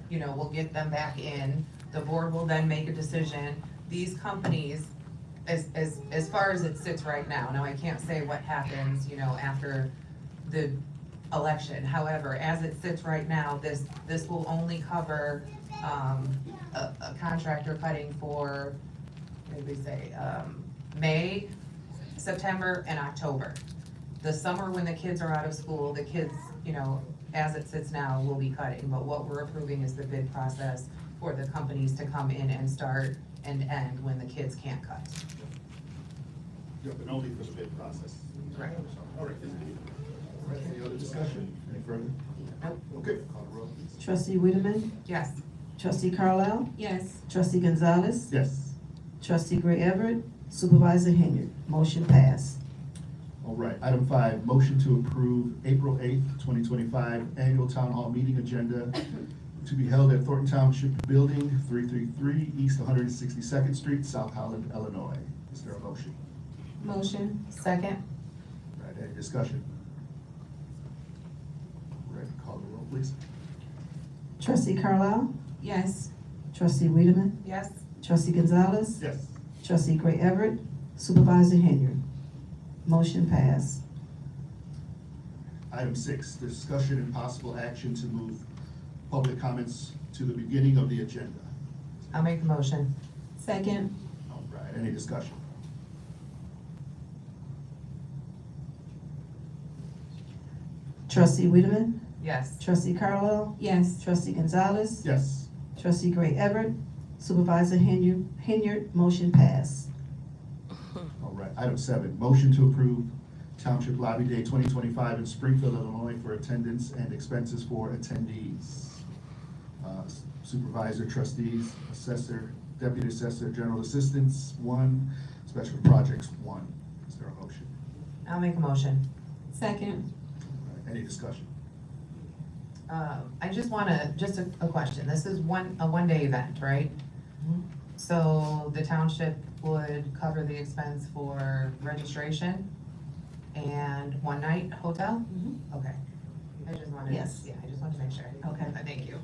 we'll get them back in. The board will then make a decision. These companies, as far as it sits right now, I can't say what happens, after the election. However, as it sits right now, this will only cover, a contractor cutting for, what did we say, May, September, and October. The summer, when the kids are out of school, the kids, as it sits now, will be cutting, but what we're approving is the bid process for the companies to come in and start and end when the kids can't cut. Yep, and only for the bid process. Right. All right. All right, any other discussion? Any further? Nope. Okay, call the roll, please. Trustee Wiedemann? Yes. Trustee Carlisle? Yes. Trustee Gonzalez? Yes. Trustee Gray Everett? Supervisor Henry? Motion passed. All right, item 5, motion to approve April 8th, 2025 annual town hall meeting agenda to be held at Thornton Township Building, 333 East 162nd Street, South Holland, Illinois. Is there a motion? Motion. Second? All right, any discussion? All right, call the roll, please. Trustee Carlisle? Yes. Trustee Wiedemann? Yes. Trustee Gonzalez? Yes. Trustee Gray Everett? Supervisor Henry? Motion passed. Item 6, discussion and possible action to move public comments to the beginning of the agenda. I'll make the motion. Second. All right, any discussion? Trustee Wiedemann? Yes. Trustee Carlisle? Yes. Trustee Gonzalez? Yes. Trustee Gray Everett? Supervisor Henry? Motion passed. All right, item 7, motion to approve Township Lobby Day 2025 in Springfield, Illinois for attendance and expenses for attendees. Supervisor, trustees, assessor, deputy assessor, general assistants, 1, special projects, 1. Is there a motion? I'll make a motion. Second. All right, any discussion? I just a question. This is a one-day event, right? So the township would cover the expense for registration and one night hotel? Okay. I just wanted, Yes. I just wanted to make sure. Okay. Thank you.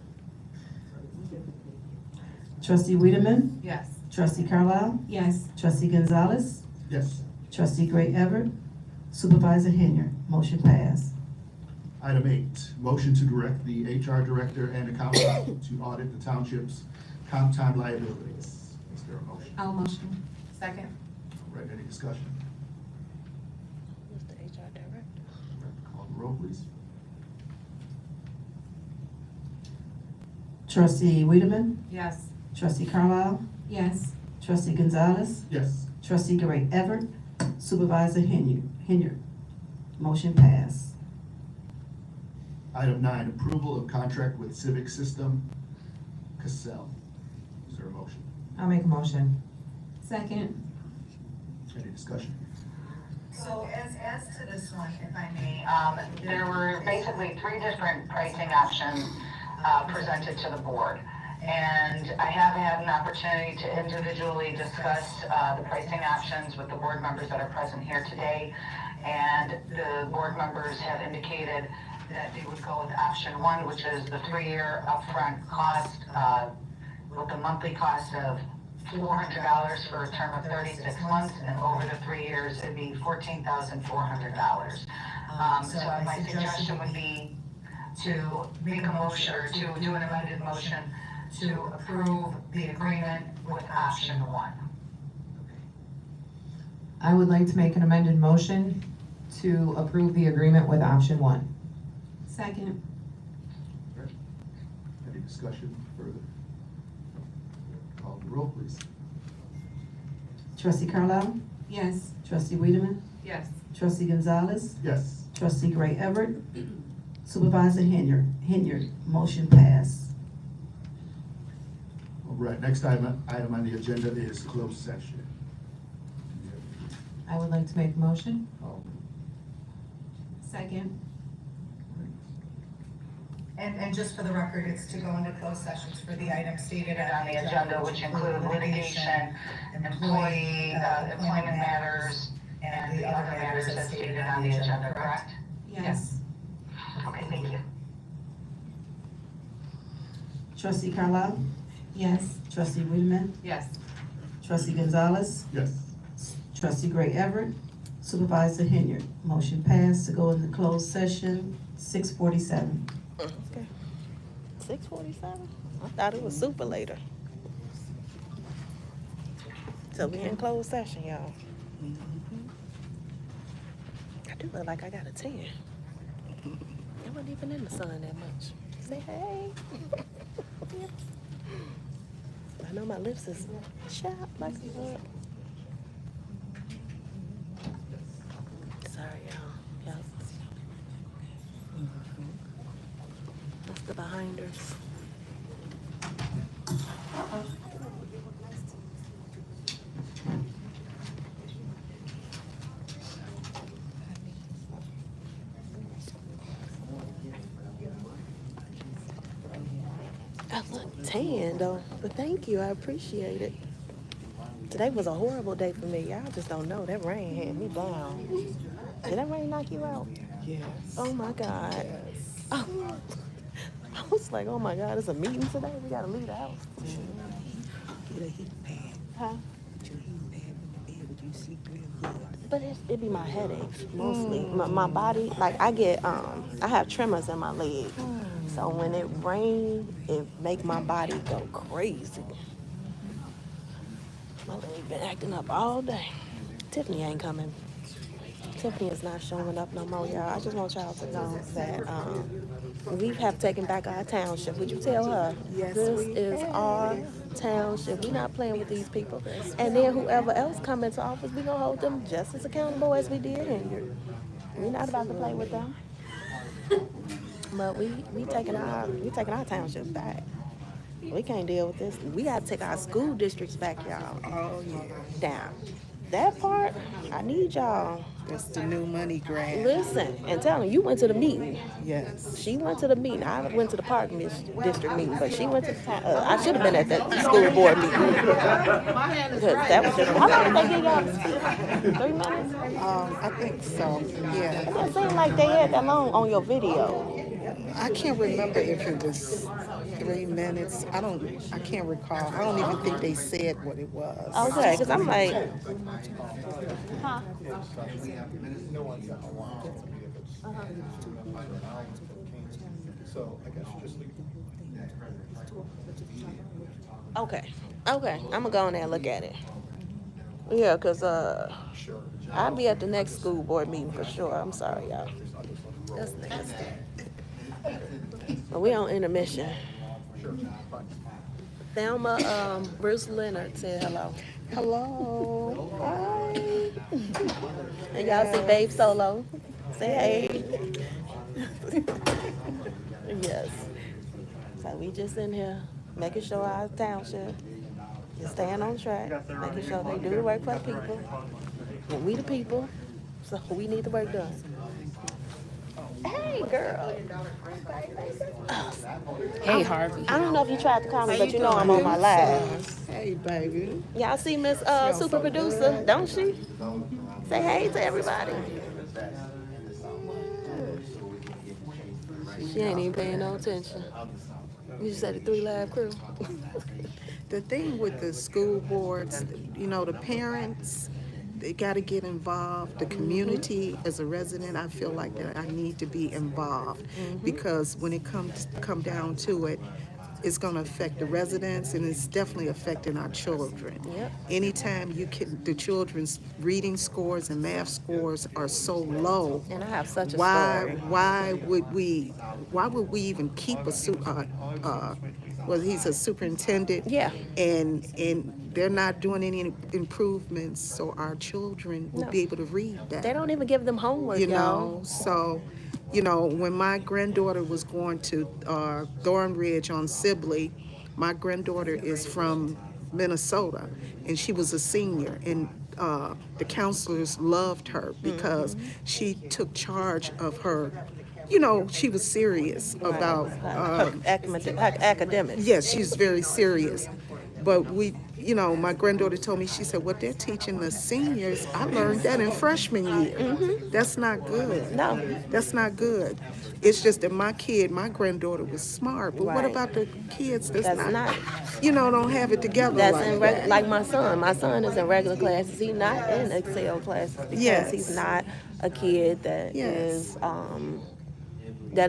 Trustee Wiedemann? Yes. Trustee Carlisle? Yes. Trustee Gonzalez? Yes. Trustee Gray Everett? Supervisor Henry? Motion passed. Item 8, motion to direct the HR director and accountant to audit the township's comp time liabilities. Is there a motion? I'll motion. Second? All right, any discussion? Who's the HR director? Call the roll, please. Trustee Wiedemann? Yes. Trustee Carlisle? Yes. Trustee Gonzalez? Yes. Trustee Gray Everett? Supervisor Henry? Motion passed. Item 9, approval of contract with Civic System, Cassell. Is there a motion? I'll make a motion. Second. Any discussion? So as to this one, if I may, there were basically 3 different pricing options presented to the board. And I have had an opportunity to individually discuss the pricing options with the board members that are present here today. And the board members have indicated that they would go with option 1, which is the 3-year upfront cost with a monthly cost of $400 for a term of 36 months, and over the 3 years, it'd be $14,400. So my suggestion would be to make a motion, or to do an amended motion to approve the agreement with option 1. I would like to make an amended motion to approve the agreement with option 1. Second. Any discussion further? Call the roll, please. Trustee Carlisle? Yes. Trustee Wiedemann? Yes. Trustee Gonzalez? Yes. Trustee Gray Everett? Supervisor Henry? Motion passed. All right, next item on the agenda is closed session. I would like to make a motion. Second. And just for the record, it's to go into closed sessions for the items stated On the agenda, which include litigation, employee, employment matters, and the other matters as stated on the agenda, correct? Yes. Okay, thank you. Trustee Carlisle? Yes. Trustee Wiedemann? Yes. Trustee Gonzalez? Yes. Trustee Gray Everett? Supervisor Henry? Motion passed to go into closed session, 6:47. Okay. 6:47? I thought it was super later. So we in closed session, y'all. I do look like I got a tan. I wasn't even in the sun that much. Say hey. I know my lips is chapped like a bug. Sorry, y'all. That's the behinders. I look tan though, but thank you, I appreciate it. Today was a horrible day for me. Y'all just don't know. That rain had me down. Did that rain knock you out? Yes. Oh my God. Oh. I was like, oh my God, it's a meeting today? We gotta leave the house. Get a heat pad. Huh? Put your heat pad in the bed, would you sleep real good? But it be my headaches mostly. My body, like I have tremors in my leg. So when it rains, it make my body go crazy. My leg been acting up all day. Tiffany ain't coming. Tiffany is not showing up no more, y'all. I just want y'all to know that we have taken back our township. Would you tell her? Yes, This we is have. our township. We're not playing with these people. And then whoever else come into office, we're going to hold them just as accountable as we did here. We're not about to play with them. But we taking our township back. We can't deal with this. We got to take our school districts back, y'all. Oh, yeah. Down. That part, I need y'all. That's the new money grab. Listen, and tell them you went to the meeting. Yes. She went to the meeting. I went to the parking district meeting, but she went to the I should have been at that school board meeting. Because that was just, how long did they give y'all? 3 minutes? I think so, yeah. It seemed like they had that long on your video. I can't remember if it was 3 minutes. I can't recall. I don't even think they said what it was. Okay, because I'm like, huh? So I guess just leave. Okay, I'm gonna go in there and look at it. Yeah, because I'll be at the next school board meeting for sure. I'm sorry, y'all. That's nasty. But we on intermission. Thelma, Bruce Leonard said hello. Hello. Hi. And y'all see Babe Solo. Say hey. Yes. So we just in here making sure our township is staying on track, making sure they do the work for the people. And we the people, so we need the work done. Hey, girl. Hey, Harvey. I don't know if you tried to call me, but you know I'm on my live. Hey, baby. Y'all see Miss Super Producer, don't she? Say hey to everybody. She ain't even paying no attention. You said the 3 Live Crew. The thing with the school boards, you know, the parents, they got to get involved. The community, as a resident, I feel like that I need to be involved because when it come down to it, it's going to affect the residents and it's definitely affecting our children. Yep. Anytime the children's reading scores and math scores are so low, And I have such a why story. why would we even keep well, he's a superintendent. Yeah. And they're not doing any improvements, so our children will No. be able to read that. They don't even give them homework, You y'all. know, so, you know, when my granddaughter was going to Thornridge on Sibley, my granddaughter is from Minnesota, and she was a senior, and the counselors loved her because she took charge of her. You know, she was serious about Academics. yes, she's very serious. But you know, my granddaughter told me, she said, what they're teaching the seniors, I learned that in freshman year. That's not good. No. That's not good. It's just that my granddaughter was smart, but what Right. about the kids that's That's not, not. you know, don't have it together That's like in that? like my son. My son is in regular classes. He's not in Excel classes because Yes. he's not a kid that Yes.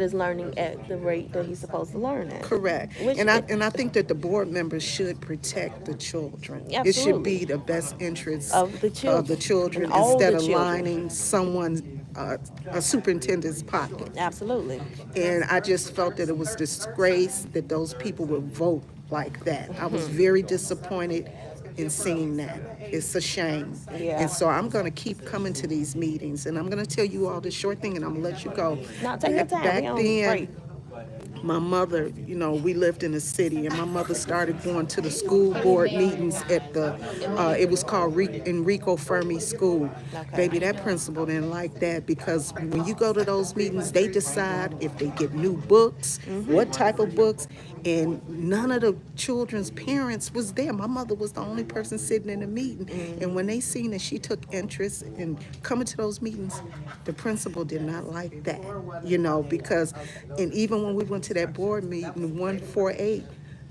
is learning at the rate that he's supposed to learn at. Correct. Which And I think that the board members should prect the children. It should Absolutely. be the best interest Of the children And all instead the of children. lining someone's a superintendent's pocket. Absolutely. And I just felt that it was disgrace that those people would vote like that. I was very disappointed in seeing that. It's a shame. Yeah. And so I'm gonna keep coming to these meetings, and I'm gonna tell you all this short thing, and I'm gonna let you go. Now take your time. Back We on then, break. my mother, you know, we lived in the city, and my mother started going to the school board meetings at the, it was called Enrico Fermi School. Okay. Baby, that principal didn't like that, because when you go to those meetings, they decide if they get new books, what type of books, and none of the children's parents was there. My mother was the only person sitting in the meeting, and when they seen that she took interest in coming to those meetings, the principal did not like that, you know, because, and even when we went to that board meeting, 148,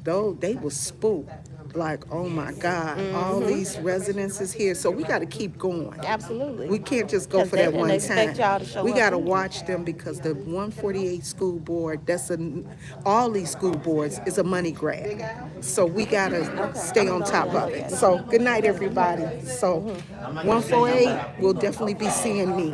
though, they was spooked. Like, oh my God, all these residences here. So we got to keep going. Absolutely. We can't just go 'Cause for they- that and one they time. expect y'all to show We up. got to watch them, because the 148 school board, all these school boards is a money grab. So we got to stay on top of it. So good night, everybody. So 148 will definitely be seeing me.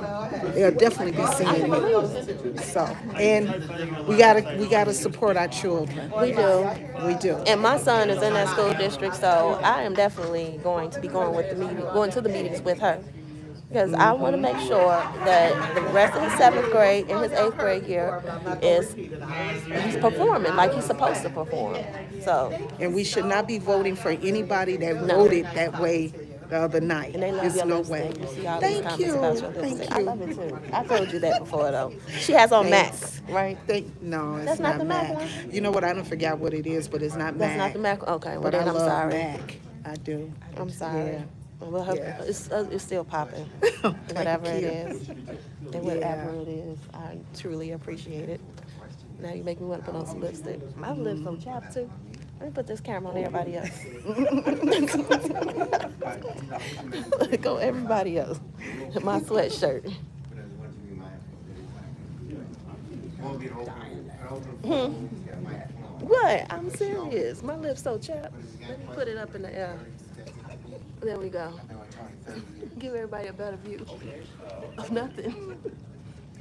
They'll definitely be seeing me. So, and we gotta support our children. We do. We do. And my son is in that school district, so I am definitely going to be going to the meetings with her. Because I want to make sure that the rest of his 7th grade and his 8th grade year he's performing like he's supposed to perform. So, And we should not be voting for anybody that voted that way the other night. and they love There's your no lipstick. way. You see all these Thank comments you. about your Thank lipstick. I you. love it too. I told you that before though. She has on Thanks. Mac, right? No, it's That's not the Mac one? You know what? I don't forget what it is, but it's not That's Mac. not the Mac. Okay, well But then I I'm love sorry. Mac. I do. I'm sorry. Yeah. Well, her, Yeah. it's still popping. Whatever it is. And whatever it is. I truly appreciate it. Now you make me want to put on some lipstick. My lips so chapped too. Let me put this camera on everybody else. Go everybody else. My sweatshirt. What? I'm serious. My lips so chapped. Let me put it up in the air. There we go. Give everybody a better view of nothing.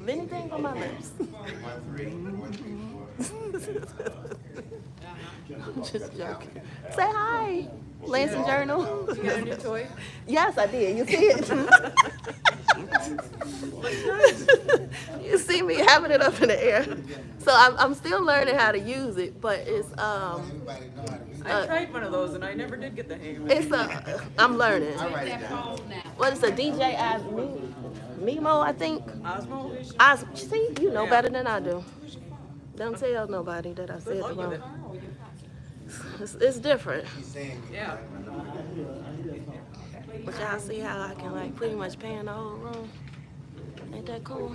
Of anything but my lips. Just joking. Say hi, Lansing Journal. You got a new toy? Yes, I did. You see it? You see me having it up in the air. So I'm still learning how to use it, but it's I tried one of those and I never did get the hang of it. it's I'm learning. What is a DJI Mimo, I think? Osmo? See, you know better than I do. Don't tell nobody that I said the wrong. It's different. Yeah. But y'all see how I can like pretty much pan the whole room. Ain't that cool?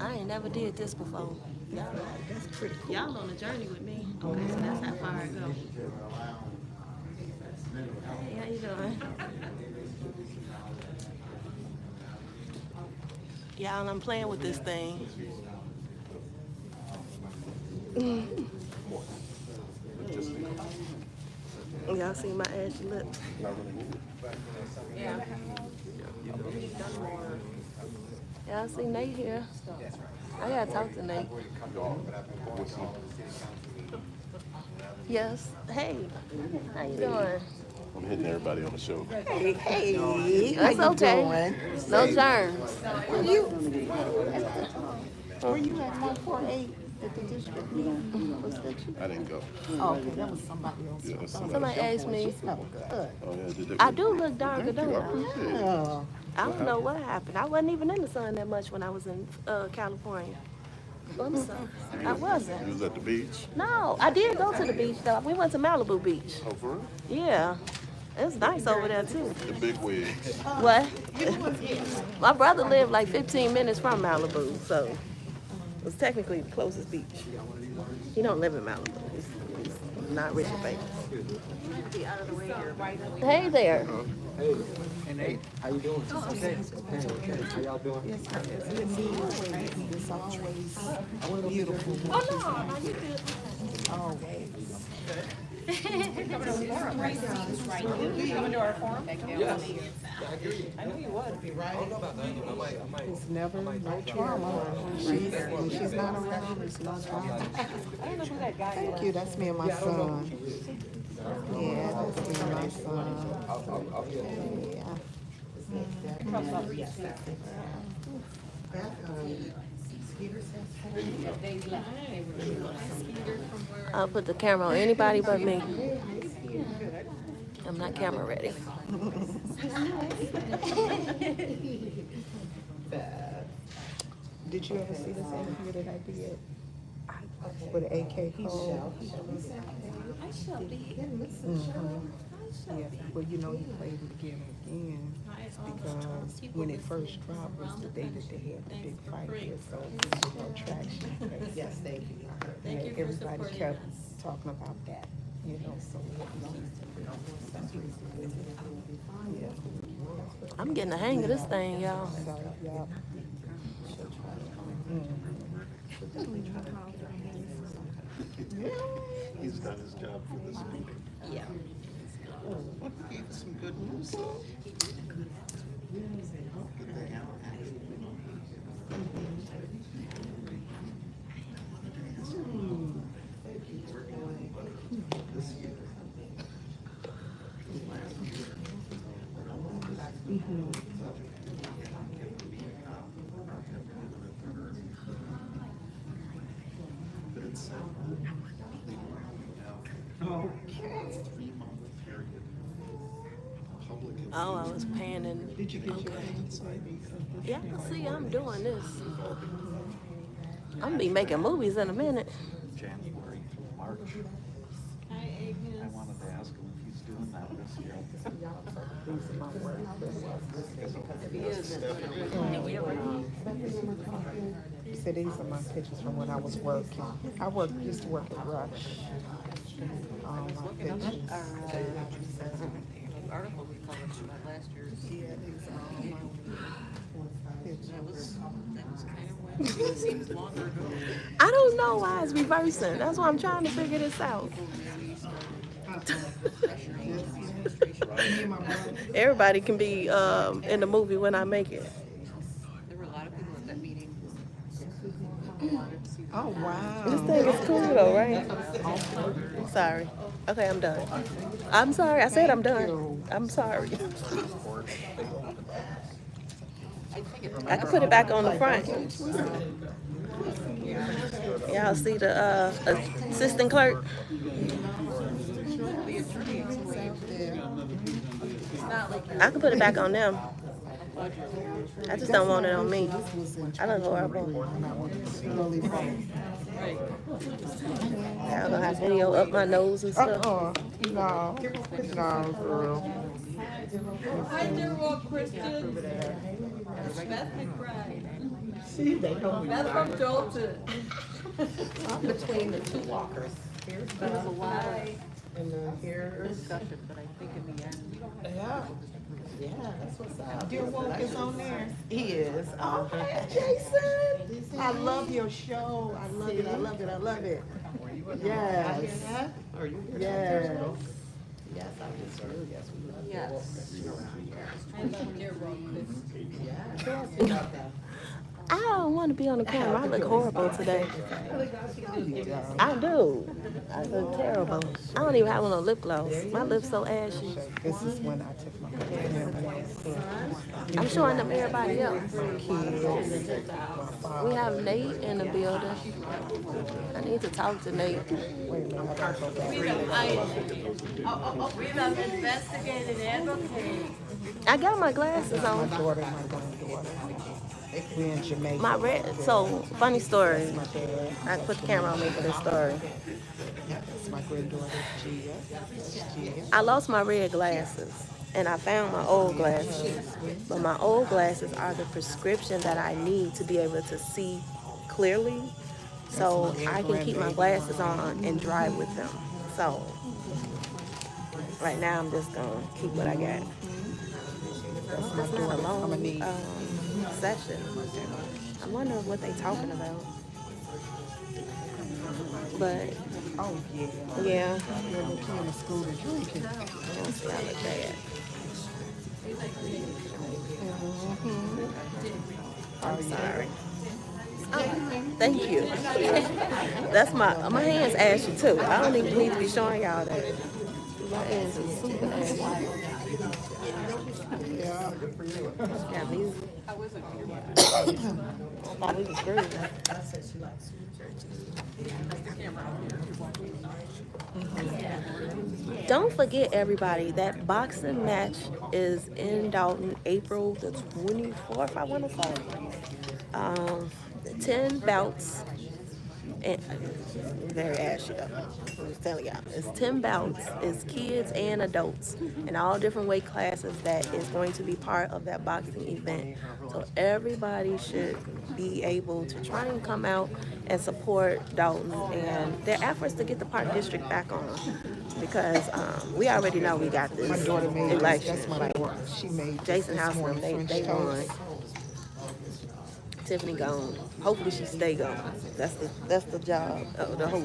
I ain't never did this before. That's pretty cool. Y'all on the journey with me. Okay, so that's how far it goes. Hey, how you doing? Y'all, I'm playing with this thing. Y'all see my ashy lips? Yeah. Y'all see Nate here? I gotta talk to Nate. Yes. Hey, how you doing? I'm hitting everybody on the show. Hey, That's how you okay. doing? No germs. Were you at 148 at the district meeting? Was that you? I didn't go. Oh, okay, that was somebody else. Yeah, that's Somebody asked me. Oh, good. Oh, yeah, did they? I do look darker, don't I? appreciate it. Oh, I don't know what happened. I wasn't even in the sun that much when I was in California. I'm sorry. I wasn't. You was at the beach? No, I did go to the beach though. We went to Malibu Beach. Oh, for real? Yeah. It's nice over there too. The big wigs. What? My brother lived like 15 minutes from Malibu, so it's technically the closest beach. He don't live in Malibu. He's not rich and famous. Hey there. Hey, Nate, how you doing? Okay. How y'all doing? It's always beautiful. Always. Coming to our forum? Yes. I knew you would be right. It's never no trauma. When she's not around, it's no trauma. I don't know who that guy Thank was. you, that's me and my son. Yeah, that's me and my son. I'll put the camera on anybody but me. I'm not camera ready. Did you ever see this interview that I did? With the AK code? Yeah, well, you know, he played it again and again because when it first dropped was the day that they had the big fight here, so there was no traction. Yes, thank you. And everybody kept talking about that, you know, so. Yeah. I'm getting the hang of this thing, y'all. So, yeah. He's done his job for this meeting. Yeah. He gave us some good news, though. Oh, I was paying and. Did you get your Yeah, see, I'm doing this. I'm gonna be making movies in a minute. January through March. I wanted to ask him if he's doing that this year. So these are my pictures from when I was working. Used to work at Rush. My pictures. Article we published about last year's. Yeah, these are all my pictures. That was kind of when it seems longer ago. I don't know why it's reversing. That's why I'm trying to figure this out. Everybody can be in the movie when I make it. There were a lot of people at that meeting. Oh, wow. This thing is cool though, right? Sorry. Okay, I'm done. I'm sorry. I said I'm done. I'm sorry. I can put it back on the front. Y'all see the assistant clerk? I can put it back on them. I just don't want it on me. I look horrible. Y'all gonna have video up my nose and stuff. No, girl. Hi there, Kristen. Beth McBride. See, they don't. Beth from Dalton. I'm between the two walkers. There was a lot of discussion, but I think in the end. Yeah. Yeah, that's what's up. Dear Woke is on there. He is. Oh, hi, Jason. I love your show. I love it. I love it. I love it. Yes. Yes. Yes, I just heard. Yes, we love Yes. I love dear Kristen. I don't want to be on the camera. I look horrible today. I do. I look terrible. I don't even have on no lip gloss. My lips so ashy. This is when I took my kids. I'm showing them everybody else. My We have Nate in the building. I need to talk to Nate. Wait a minute, I gotta go back. We have investigated advocate. I got my glasses My on. daughter and my granddaughter. We in Jamaica. My red, so funny story. That's my dad. I put the camera on me for this story. That's my granddaughter, Gia. That's Gia. I lost my red glasses and I found my old glasses. But my old glasses are the prescription that I need to be able to see clearly. So I can keep my glasses on and drive with them. So right now I'm just gonna keep what I got. It's just not a long session. I'm wondering what they talking about. But oh yeah. Yeah. You're looking in the school to drinking. That's not look bad. I'm sorry. Oh, thank you. That's my hands ashy too. I don't even need to be showing y'all that. My hands are super ashy. Yeah. Got music. I thought we was grooving. Don't forget, everybody, that boxing match is in Dalton, April the 24th, I want to say. 10 bouts. And very ashy though. I'm telling y'all, it's 10 bouts. It's kids and adults in all different weight classes that is going to be part of that boxing event. So everybody should be able to try and come out and support Dalton and their efforts to get the Park District back on. Because we already know we got this My daughter made election. this. That's my daughter. She made Jason this House, morning, they French won. toast. Tiffany gone. Hopefully she stay gone. That's the job of the hope.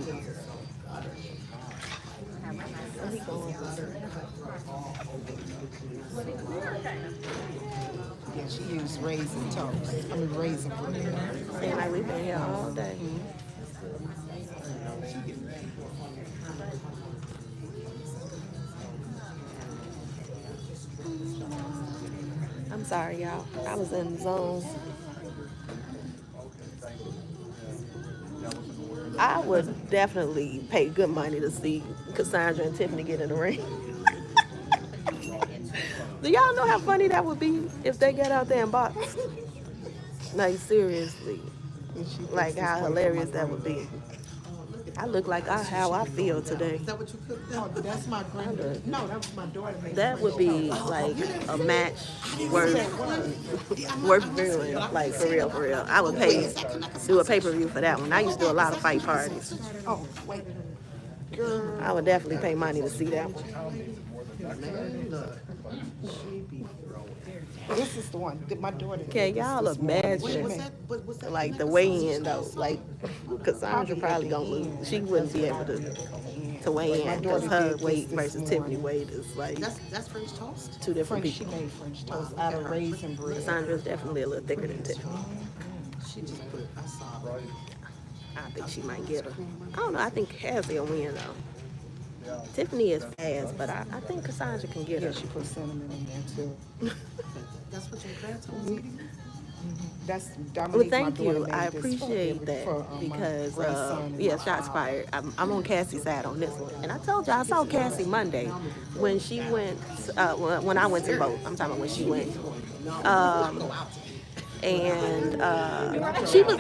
Yeah, she used raisin toast. I mean raisin bread. Seems like we've been here all day. I'm sorry, y'all. I was in the zone. I would definitely pay good money to see Cassandra and Tiffany get in the ring. Do y'all know how funny that would be if they get out there and box? Like, seriously. Like, how hilarious that would be. I look like how I feel today. Is that what you cooked? Oh, that's my granddaughter. No, that was my daughter. That would be like a match worth viewing. Like, for real, for real. I would do a pay-per-view for that one. I used to do a lot of fight parties. Oh, wait. I would definitely pay money to see that one. This is the one that my daughter. Can y'all imagine, like, the weigh-in though? Like, Cassandra probably gonna lose. She wouldn't be able to weigh in because her weight versus Tiffany weight is like That's French toast. two different French, people. she made French toast out of raisin bread. Cassandra's definitely a little thicker than Tiffany. She just put. I saw. I think she might get her. I don't know. I think Cassie will win though. Tiffany is fast, but I think Cassandra can get her. Yeah, she put cinnamon in there too. That's what your dad told me. That's Dominique, Well, thank my daughter you. made I this appreciate that my because, grandson and yeah, my shots fired. I'm on Cassie's side on this one. And I told you, I saw Cassie Monday when she went, when I went to vote. I'm talking about when she went. She was,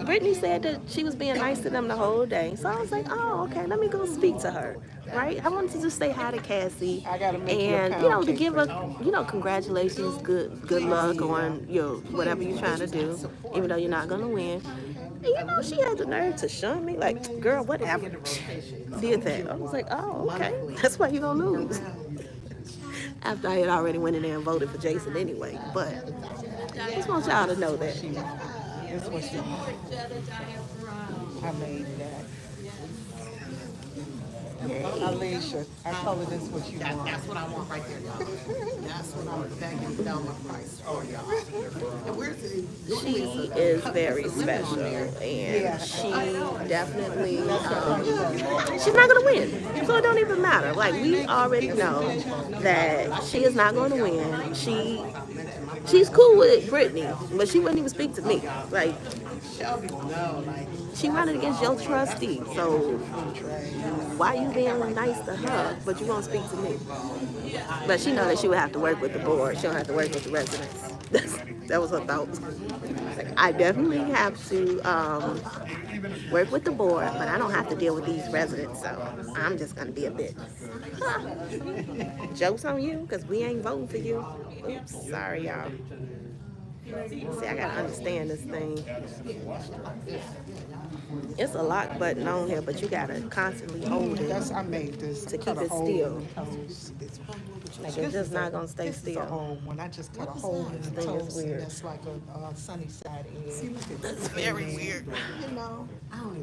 Brittany said that she was being nice to them the whole day. So I was like, oh, okay, let me go speak to her. Right? I wanted to just say hi to Cassie. And, to give her, congratulations, good luck on, whatever you're trying to do, even though you're not going to win. And, she had the nerve to shun me. Like, girl, whatever. Did that. I was like, oh, okay. That's why you're going to lose. After I had already went in there and voted for Jason anyway. But I just want y'all to know that. That's what she I made that. Alicia, I told her this what you want. That's what I want right there, y'all. That's what I'm begging down my price for, y'all. And where's the? She is very special, and she definitely, she's not gonna win, so it don't even matter. Like, we already know that she is not gonna win. She's cool with Brittany, but she wouldn't even speak to me. Like, she running against your trustee, so why you being nice to her, but you won't speak to me? But she know that she would have to work with the board. She don't have to work with the residents. That was her thought. Like, I definitely have to work with the board, but I don't have to deal with these residents, so I'm just gonna be a bitch. Joke's on you, because we ain't voting for you. Oops, sorry, y'all. See, I gotta understand this thing. It's a lock button on here, but you gotta constantly hold it I made this to keep cut a it hole still. in the toes. Like, it's just not gonna stay This is an still. old one. I just cut a hole in the This thing is toes. And weird. that's like a sunny side edge. That's very weird. You know,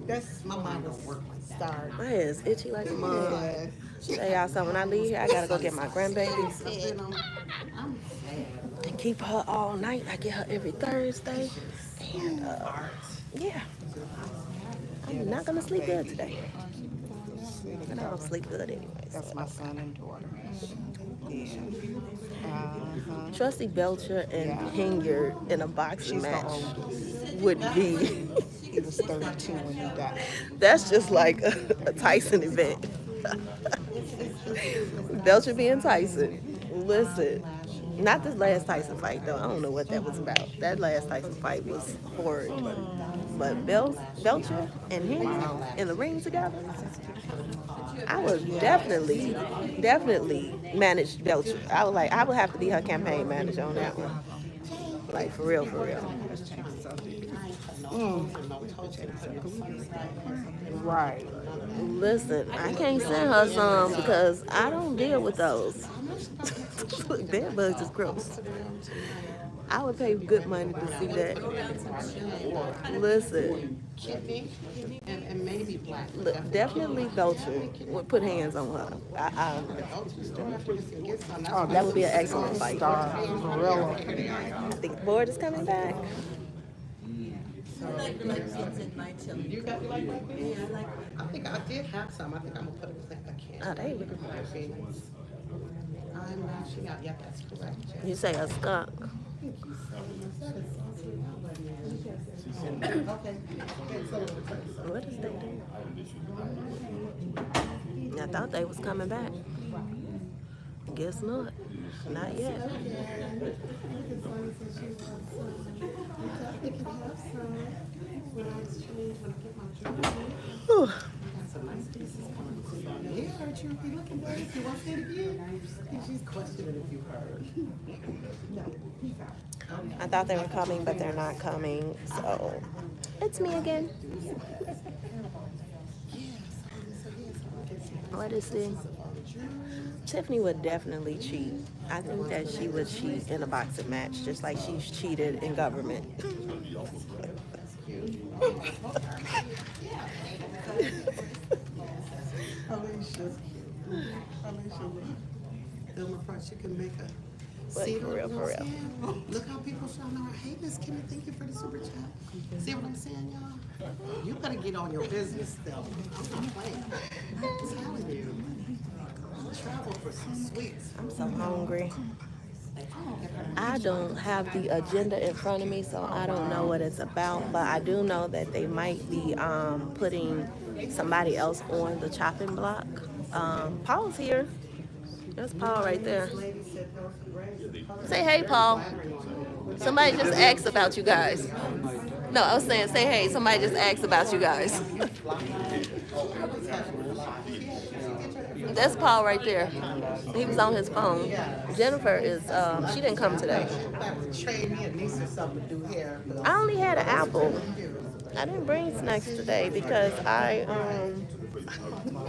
that's my mama's start. My head's itchy like a mug. Tell y'all something, when I leave here, I gotta go get my grandbaby and keep her all night. I get her every Thursday. And, yeah. I'm not gonna sleep good today. And I don't sleep good anyway. That's my son and daughter. Trusty Belcher and Hingard in a boxing She's the match oldest. would be. He was 32 when he died. That's just like a Tyson event. Belcher being Tyson. Listen, not this last Tyson fight though. I don't know what that was about. That last Tyson fight was horrid. But Belcher and him in the ring together, I would definitely manage Belcher. I would have to be her campaign manager on that one. Like, for real, for real. Right. Listen, I can't send her some because I don't deal with those. Bed bugs is gross. I would pay good money to see that. Listen. And maybe black. Look, definitely Belcher would put hands on her. That would be an excellent fight. I think the board is coming back. You got like yeah, I think I did have some. I think I'm gonna put it in a can. Oh, there you go. I'm mashing out. Yeah, that's correct. You say a skunk. What is they doing? I thought they was coming back. Guess not. Not yet. Whew. I thought they were coming, but they're not coming, so it's me again. What is this? Tiffany would definitely cheat. I think that she would cheat in a boxing match, just like she's cheated in government. You can make a But see for what real, I'm for real. saying? Look how people showing our hey Miss Kimmy, thank you for the super chat. See what I'm saying, y'all? You better get on your business still. I'm not playing. I'm telling you. Travel for some sweets. I'm so hungry. I don't have the agenda in front of me, so I don't know what it's about, but I do know that they might be putting somebody else on the chopping block. Paul's here. That's Paul right there. Say hey, Paul. Somebody just asked about you guys. No, I was saying say hey. Somebody just asked about you guys. That's Paul right there. He was on his phone. Jennifer is, she didn't come today. Trade me a niece or something to do hair. I only had an apple. I didn't bring snacks today because I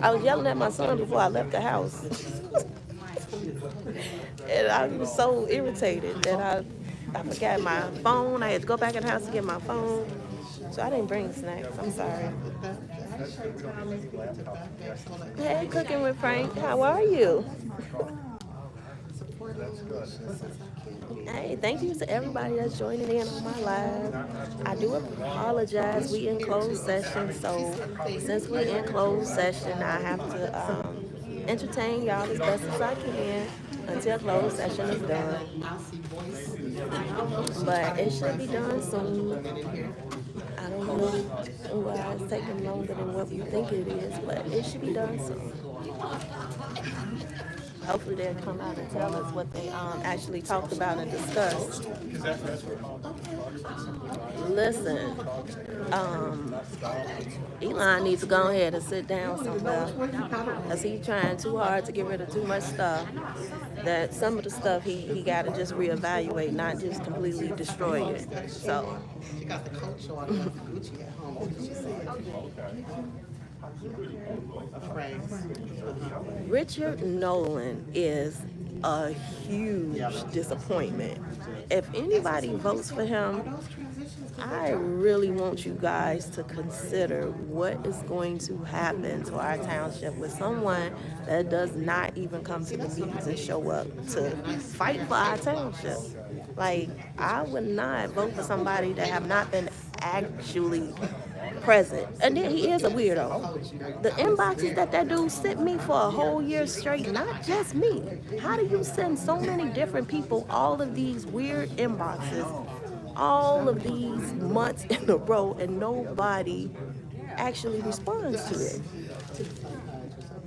was yelling at my son before I left the house. And I was so irritated that I forgot my phone. I had to go back in the house to get my phone. So I didn't bring snacks. I'm sorry. Hey, Cooking with Frank. How are you? Hey, thank you to everybody that's joining in on my live. I do apologize. We in closed session, so since we're in closed session, I have to entertain y'all as best as I can until closed session is done. But it should be done soon. I don't know why it's taking longer than what we think it is, but it should be done soon. hopefully they'll come out and tell us what they actually talked about and discussed. Listen, Elon needs to go ahead and sit down somewhere, because he's trying too hard to get rid of too much stuff. That some of the stuff he got to just reevaluate, not just completely destroy it. So. She got the coat showing off Gucci at home. She said. Richard Nolan is a huge disappointment. If anybody votes for him, I really want you guys to consider what is going to happen to our township with someone that does not even come to the meetings and show up to fight for our township. Like, I would not vote for somebody that have not been actually present. And then he is a weirdo. The inboxes that dude sent me for a whole year straight, not just me. How do you send so many different people all of these weird inboxes, all of these months in a row, and nobody actually responds to it?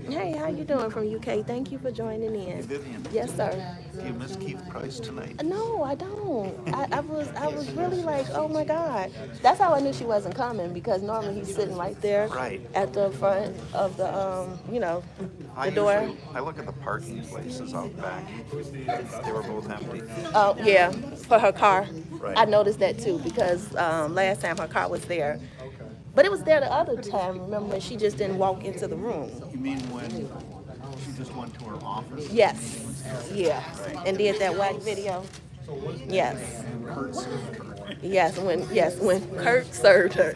Hey, how you doing from UK? Thank you for joining in. Vivian. Yes, sir. Do you miss Keith Price tonight? No, I don't. I was really like, oh my God. That's how I knew she wasn't coming, because normally he's sitting right there at the front of the, the door. I look at the parking places out back. They were both empty. Oh, yeah, for her car. Right. I noticed that too, because last time her car was there. But it was there the other time, remember, when she just didn't walk into the room. You mean when she just went to her office? Yes, yeah, and did that whack video. Yes. Yes, when Kurt served her.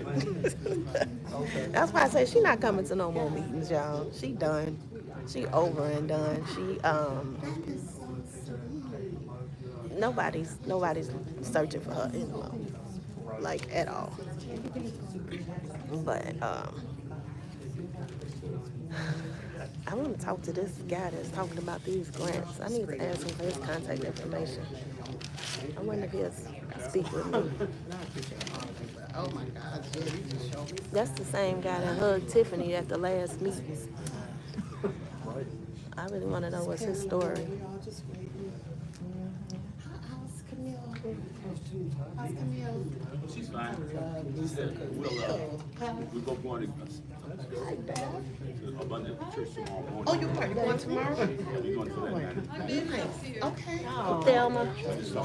That's why I say she's not coming to no more meetings, y'all. She done. She over and done. She nobody's searching for her anymore, like at all. But I want to talk to this guy that's talking about these grants. I need to ask him for his contact information. I wonder if he'll speak with me. Oh my God, yeah, you just showed me. That's the same guy that hugged Tiffany at the last meeting. I really want to know what's his story. She's fine. We'll go going to Abundant Church tomorrow morning. Oh, you going tomorrow? Yeah, we're going to that night. Nice. Okay. Thelma.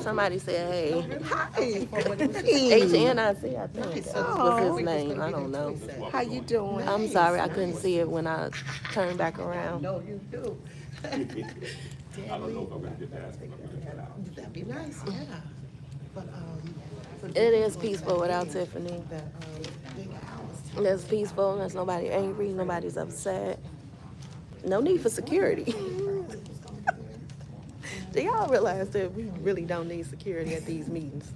Somebody said, hey. Hi. HNIC, I think. What's his name? I don't know. How you doing? I'm sorry, I couldn't see it when I turned back around. No, you do. I don't know if I'm going to get to ask him. That'd be nice, yeah. But, It is peaceful without Tiffany. It's peaceful. There's nobody angry. Nobody's upset. No need for security. Do y'all realize that we really don't need security at these meetings?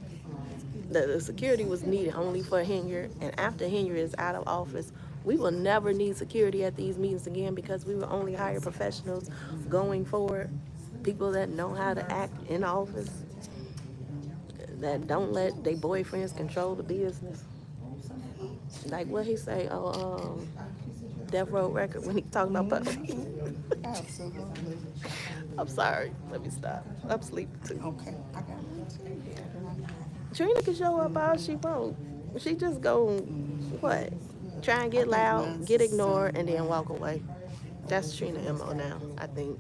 The security was needed only for Henyard, and after Henyard is out of office, we will never need security at these meetings again, because we will only hire professionals going forward, people that know how to act in office, that don't let their boyfriends control the business. Like what he say, Death Row Record, when he talking about Puffy. absolutely. I'm sorry, let me stop. I'm sleeping too. Okay, I got it. Trina can show up all she wants. She just go, what? Try and get loud, get ignored, and then walk away. That's Trina MO now, I think.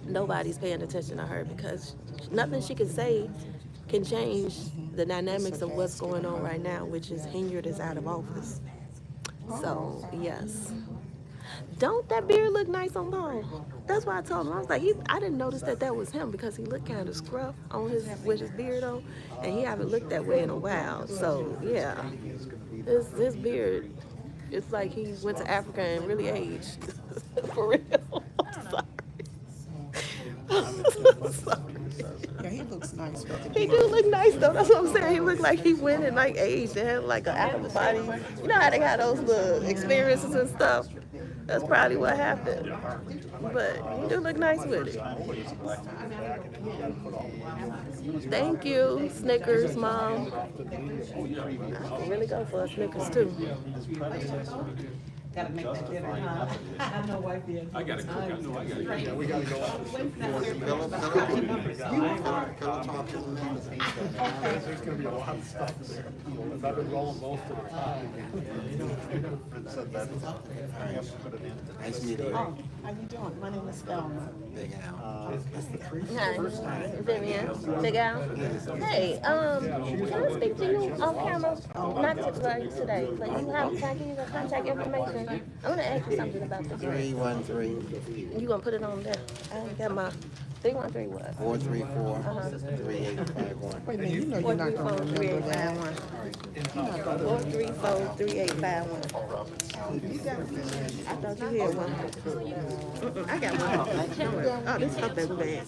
Nobody's paying attention to her, because nothing she can say can change the dynamics of what's going on right now, which is Henyard is out of office. So, yes. Don't that beard look nice on Paul? That's why I told him. I was like, I didn't notice that was him, because he looked kind of scruff with his beard on, and he haven't looked that way in a while. So, yeah. His beard, it's like he went to Africa and really aged. For real. I'm sorry. Yeah, he looks nice. He do look nice though. That's what I'm saying. He looked like he went and like aged and had like an apple body. You know how they got those little experiences and stuff? That's probably what happened. But he do look nice with it. Thank you, Snickers, Mom. I can really go for a Snickers too. Gotta make that dinner, huh? I know wife is. I gotta cook, I know I gotta cook. Yeah, we gotta go out. Pillow talk is amended. There's gonna be a lot of stuff there. I've been rolling most of the time. So that's, I have to put it in. Nice meeting you. How you doing? My name is Velma. Big Al. Hi, Vivian, Big Al. Hey, can I speak to you on camera? Not today, but you have, can I give you the contact information? I wanna ask you something about the grant. 313 You gonna put it on there? I ain't got my 313 what? 434 3851. Wait a minute, you know you're not gonna remember that. 434-3851. I thought you had one. I got one. Oh, this is something bad.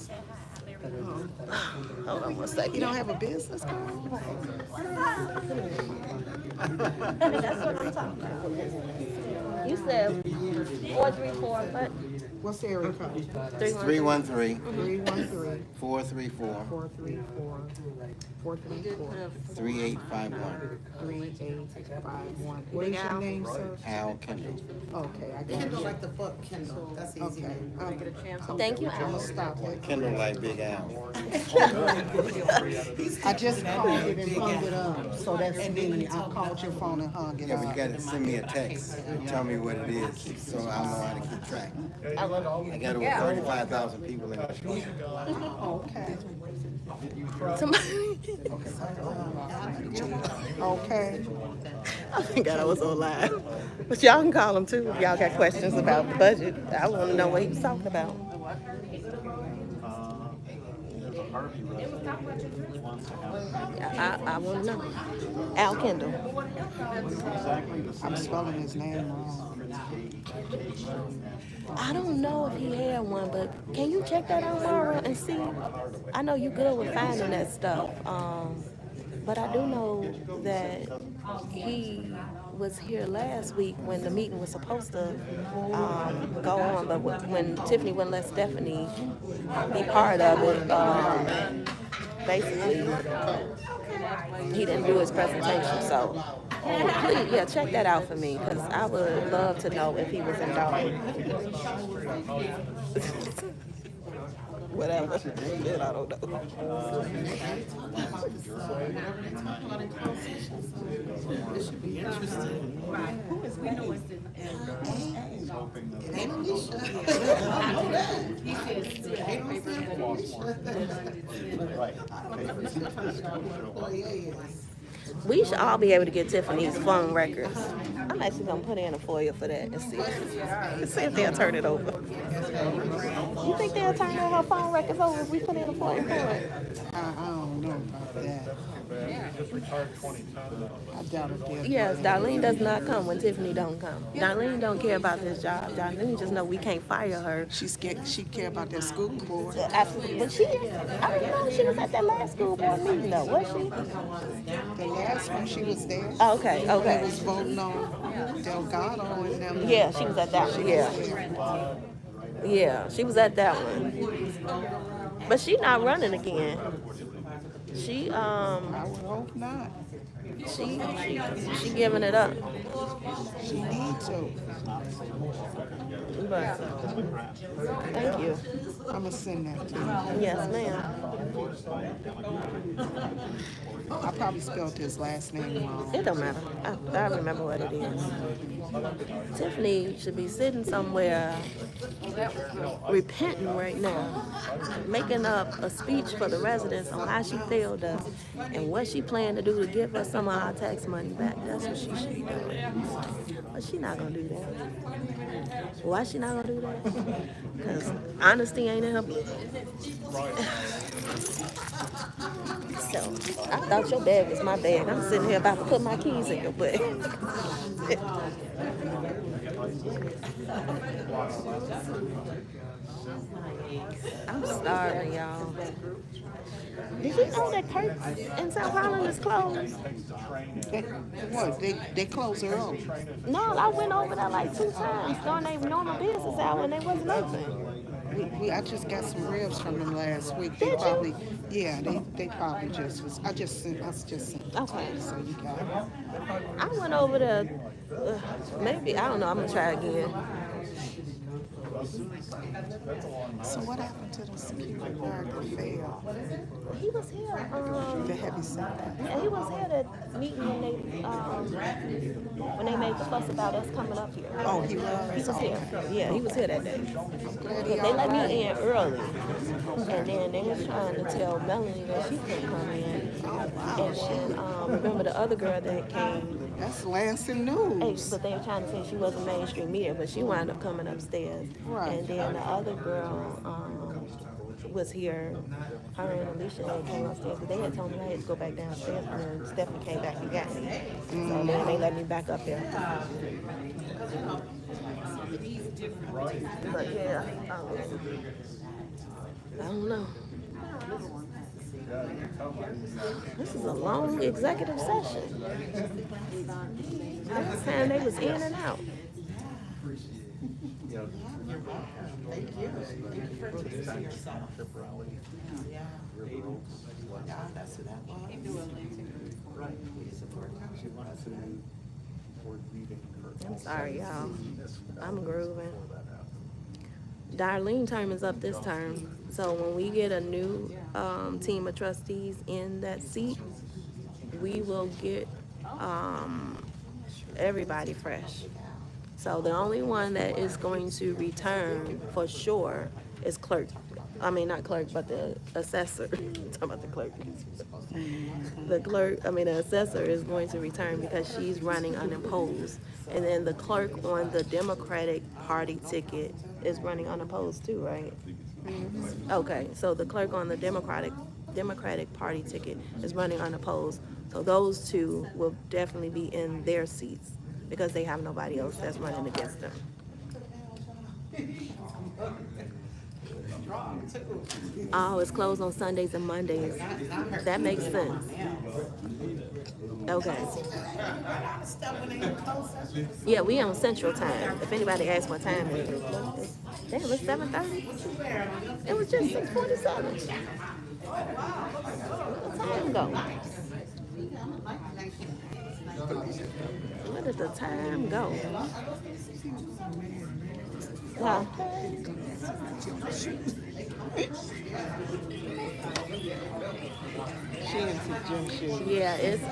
Hold on one second. You don't have a business card? That's what I'm talking about. You said 434, what? What's the area code? 313 313 434 434 434 3851. 3851. What is your name, sir? Al Kendall. Okay, I got Kindle you. like the book Kindle, that's easy. Okay. Thank you, I'm gonna Al. stop it. Kendall like Big Al. I just called it and hung it up, so that's me. I called your phone and hung it Yeah, but you up. gotta send me a text and tell me what it is, so I'll know how to keep track. I got over 35,000 people in the show. Okay. Somebody. Okay. I forgot I was on live. But y'all can call him too if y'all got questions about the budget. I want to know what he was talking about. There's a Harvey resident who wants to have. I want to know. Al Kendall. Exactly the same. I'm spelling his name wrong. I don't know if he had one, but can you check that out, Mara, and see? I know you good with finding that stuff. But I do know that he was here last week when the meeting was supposed to go on, but when Tiffany wouldn't let Stephanie be part of it, basically he didn't do his presentation. So please, yeah, check that out for me, because I would love to know if he was in Darwin. Whatever. Then I don't know. It should be interesting. Who is we know it's Ain't Alicia. He said still. We should all be able to get Tiffany's phone records. I'm actually gonna put in a FOIA for that and see if they'll turn it over. You think they'll turn her phone records over if we put in a FOIA for it? I don't know about that. I doubt it. They'll- Yes, Darlene does not come when Tiffany don't come. Darlene don't care about this job. Darlene just know we can't fire her. She care about that school board. Absolutely. But she, I don't know, she was at that last school board meeting though, was she? The last one she was there. Oh, okay, They okay. was voting on Delgado and them. Yeah, she was at that one, yeah. Yeah, she was at that one. But she not running again. She I would hope not. she giving it up. She needs to. But thank you. I'ma send that to you. Yes, ma'am. I probably spelled his last name wrong. It don't matter. I remember what it is. Tiffany should be sitting somewhere repenting right now, making up a speech for the residents on how she failed us and what she planned to do to give us some of our tax money back. That's what she should be doing. But she not gonna do that. Why she not gonna do that? Because honesty ain't in her blood. So I thought your bag was my bag. I'm sitting here about to put my keys in your bag. I'm starving, y'all. Did you know that Kirk's in South Holland is closed? What? They close early. No, I went over there like 2 times during their normal business hour and they wasn't open. I just got some ribs from them last week. They Did you? probably, yeah, they probably just was, I just sent Okay. so you got it. I went over there, maybe, I don't know, I'm gonna try again. So what happened to the security guard that failed? He was here, The heavy set? yeah, he was here at meeting when they made the fuss about us coming up here. Oh, he was? He was here. Yeah, he was here that day. Glad They let me in early, and then they was trying to tell Melanie that she couldn't come in. And then, remember the other girl that came? That's Lansing Hey, News. but they were trying to say she wasn't mainstream media, but she wound up coming upstairs. Right. And then the other girl was here. Her and Alicia had came upstairs, but they had told me I had to go back downstairs, and then Stephanie came back and got me. So then they let me back up there. But yeah, I don't know. This is a long executive session. Last time they was in and out. Thank you. Thank you for introducing yourself. Township rally. Yeah. River Oaks. Yeah, that's who that was. Right. She went to board meeting. I'm sorry, y'all. I'm grooving. Darlene's term is up this term. So when we get a new team of trustees in that seat, we will get everybody fresh. So the only one that is going to return for sure is clerk. I mean, not clerk, but the assessor. I'm talking about the clerk. The assessor is going to return because she's running unopposed. And then the clerk on the Democratic Party ticket is running unopposed too, right? Okay, so the clerk on the Democratic Party ticket is running unopposed. So those two will definitely be in their seats because they have nobody else that's running against them. Oh, it's closed on Sundays and Mondays. That makes sense. Okay. Yeah, we on Central Time. If anybody asks what time it is. Damn, it's 7:30. It was just 6:47. Where did the time go? Where did the time go? Wow. Yeah, it's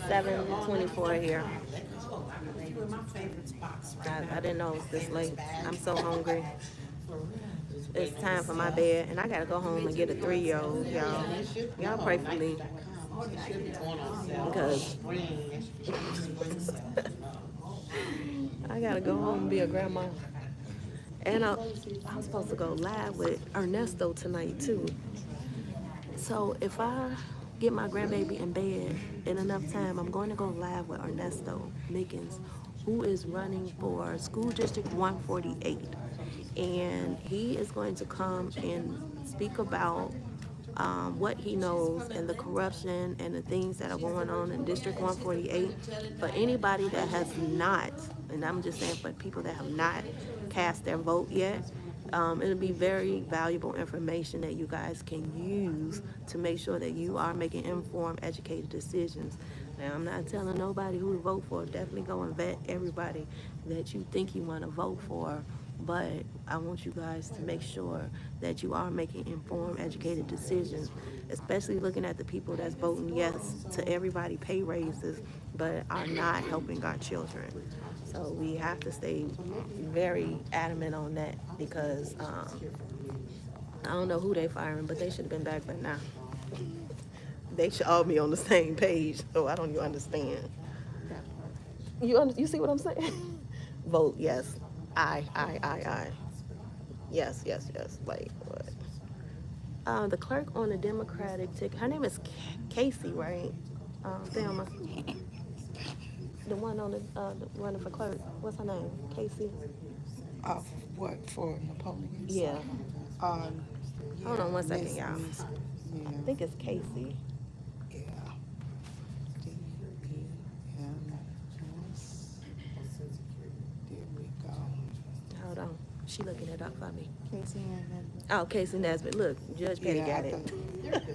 7:24 here. I didn't know it was this late. I'm so hungry. It's time for my bed, and I gotta go home and get a 3-year-old, y'all. Y'all pray for me. Because I gotta go home and be a grandma. And I'm supposed to go live with Ernesto tonight too. So if I get my grandbaby in bed in enough time, I'm going to go live with Ernesto Mickens, who is running for School District 148. And he is going to come and speak about what he knows and the corruption and the things that are going on in District 148. For anybody that has not, and I'm just saying for people that have not cast their vote yet, it'll be very valuable information that you guys can use to make sure that you are making informed, educated decisions. Now, I'm not telling nobody who to vote for. Definitely go and vet everybody that you think you want to vote for. But I want you guys to make sure that you are making informed, educated decisions, especially looking at the people that's voting yes to everybody pay raises, but are not helping our children. So we have to stay very adamant on that because I don't know who they firing, but they should have been back by now. They should all be on the same page, so I don't even understand. You see what I'm saying? Vote yes. Aye. Yes. Like what? The clerk on the Democratic ticket, her name is Casey, right? Thelma. The one on the running for clerk. What's her name? Casey? What, for Napoleon? Yeah. Hold on one second, y'all. I think it's Casey. Hold on. She looking it up for me. Casey and Oh, Casey Nesbitt. Look, Judge Petty Yeah, got it.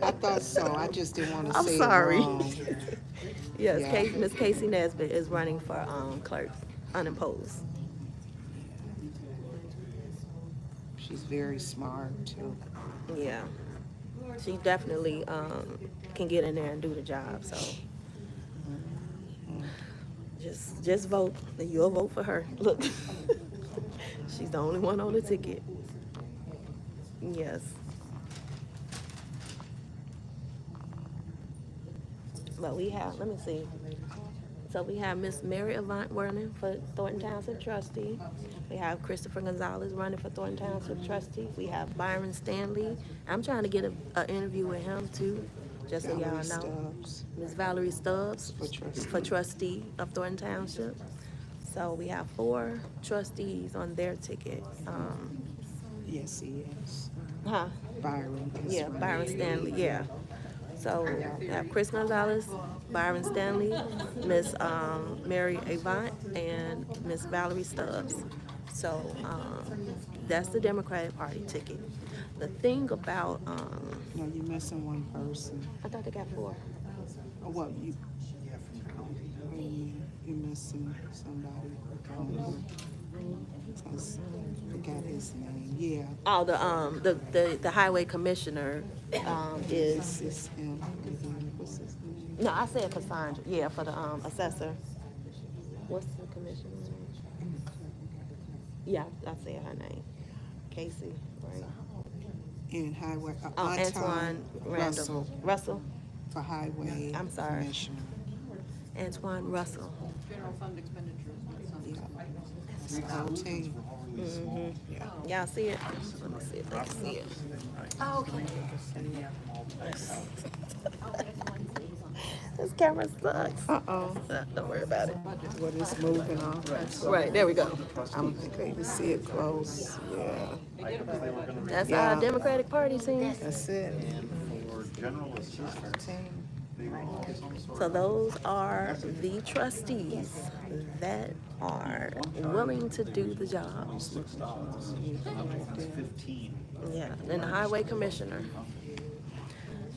I thought so. I just didn't want to I'm say sorry. it wrong. Yes, Yeah. Miss Casey Nesbitt is running for clerk, unopposed. She's very smart too. Yeah, she definitely can get in there and do the job. So just vote. You'll vote for her. Look, she's the only one on the ticket. Yes. But we have, let me see. So we have Miss Mary Avant running for Thornton Township trustee. We have Christopher Gonzalez running for Thornton Township trustee. We have Byron Stanley. I'm trying to get an interview with him too, just so y'all Valerie know. Stubbs. Miss Valerie Stubbs For trustee. of Thornton Township. So we have 4 trustees on their ticket. Yes, he is. Huh? Byron. is Yeah, running. Byron Stanley, yeah. So we have Chris Gonzalez, Byron Stanley, Miss Mary Avant, and Miss Valerie Stubbs. So that's the Democratic Party ticket. The thing about No, you're missing one person. I thought they got 4. Oh, well, you're missing somebody. I forgot his name. Yeah. Oh, the highway commissioner is. It's him. What's his name? No, I said Cassandra. Yeah, for the assessor. What's the commissioner name? Yeah, I said her name. Casey, right? And highway. Antoine Randall. Russell. For highway. I'm sorry. Commissioner. Antoine Russell. General fund expenditures. Yeah. It's the whole team. Yeah. Y'all see it? Let me see if they can see it. Oh, okay. This camera sucks. Don't worry about it. What is moving on? Right, there we go. I'm able to see it close. Yeah. That's Yeah. our Democratic Party team. That's it. For general assistance, they were also. So those are the trustees that are willing to do the job. $6. 15. Yeah, and the highway commissioner.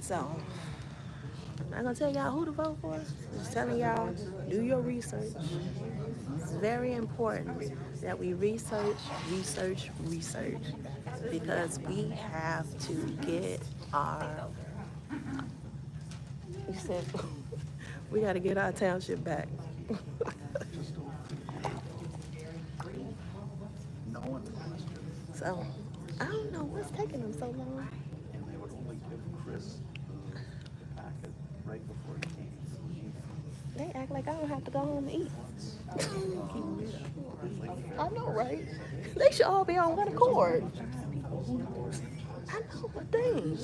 So, I'm not gonna tell y'all who to vote for. I'm just telling y'all, do your research. It's very important that we research, because we have to get our, you said, we gotta get our township back. No one asked her, So, I don't know what's taking them so long. and they would only give Chris the packet right before he came. They act like I don't have to go home and eat. I know, right? They should all be on one accord. I know, but dang.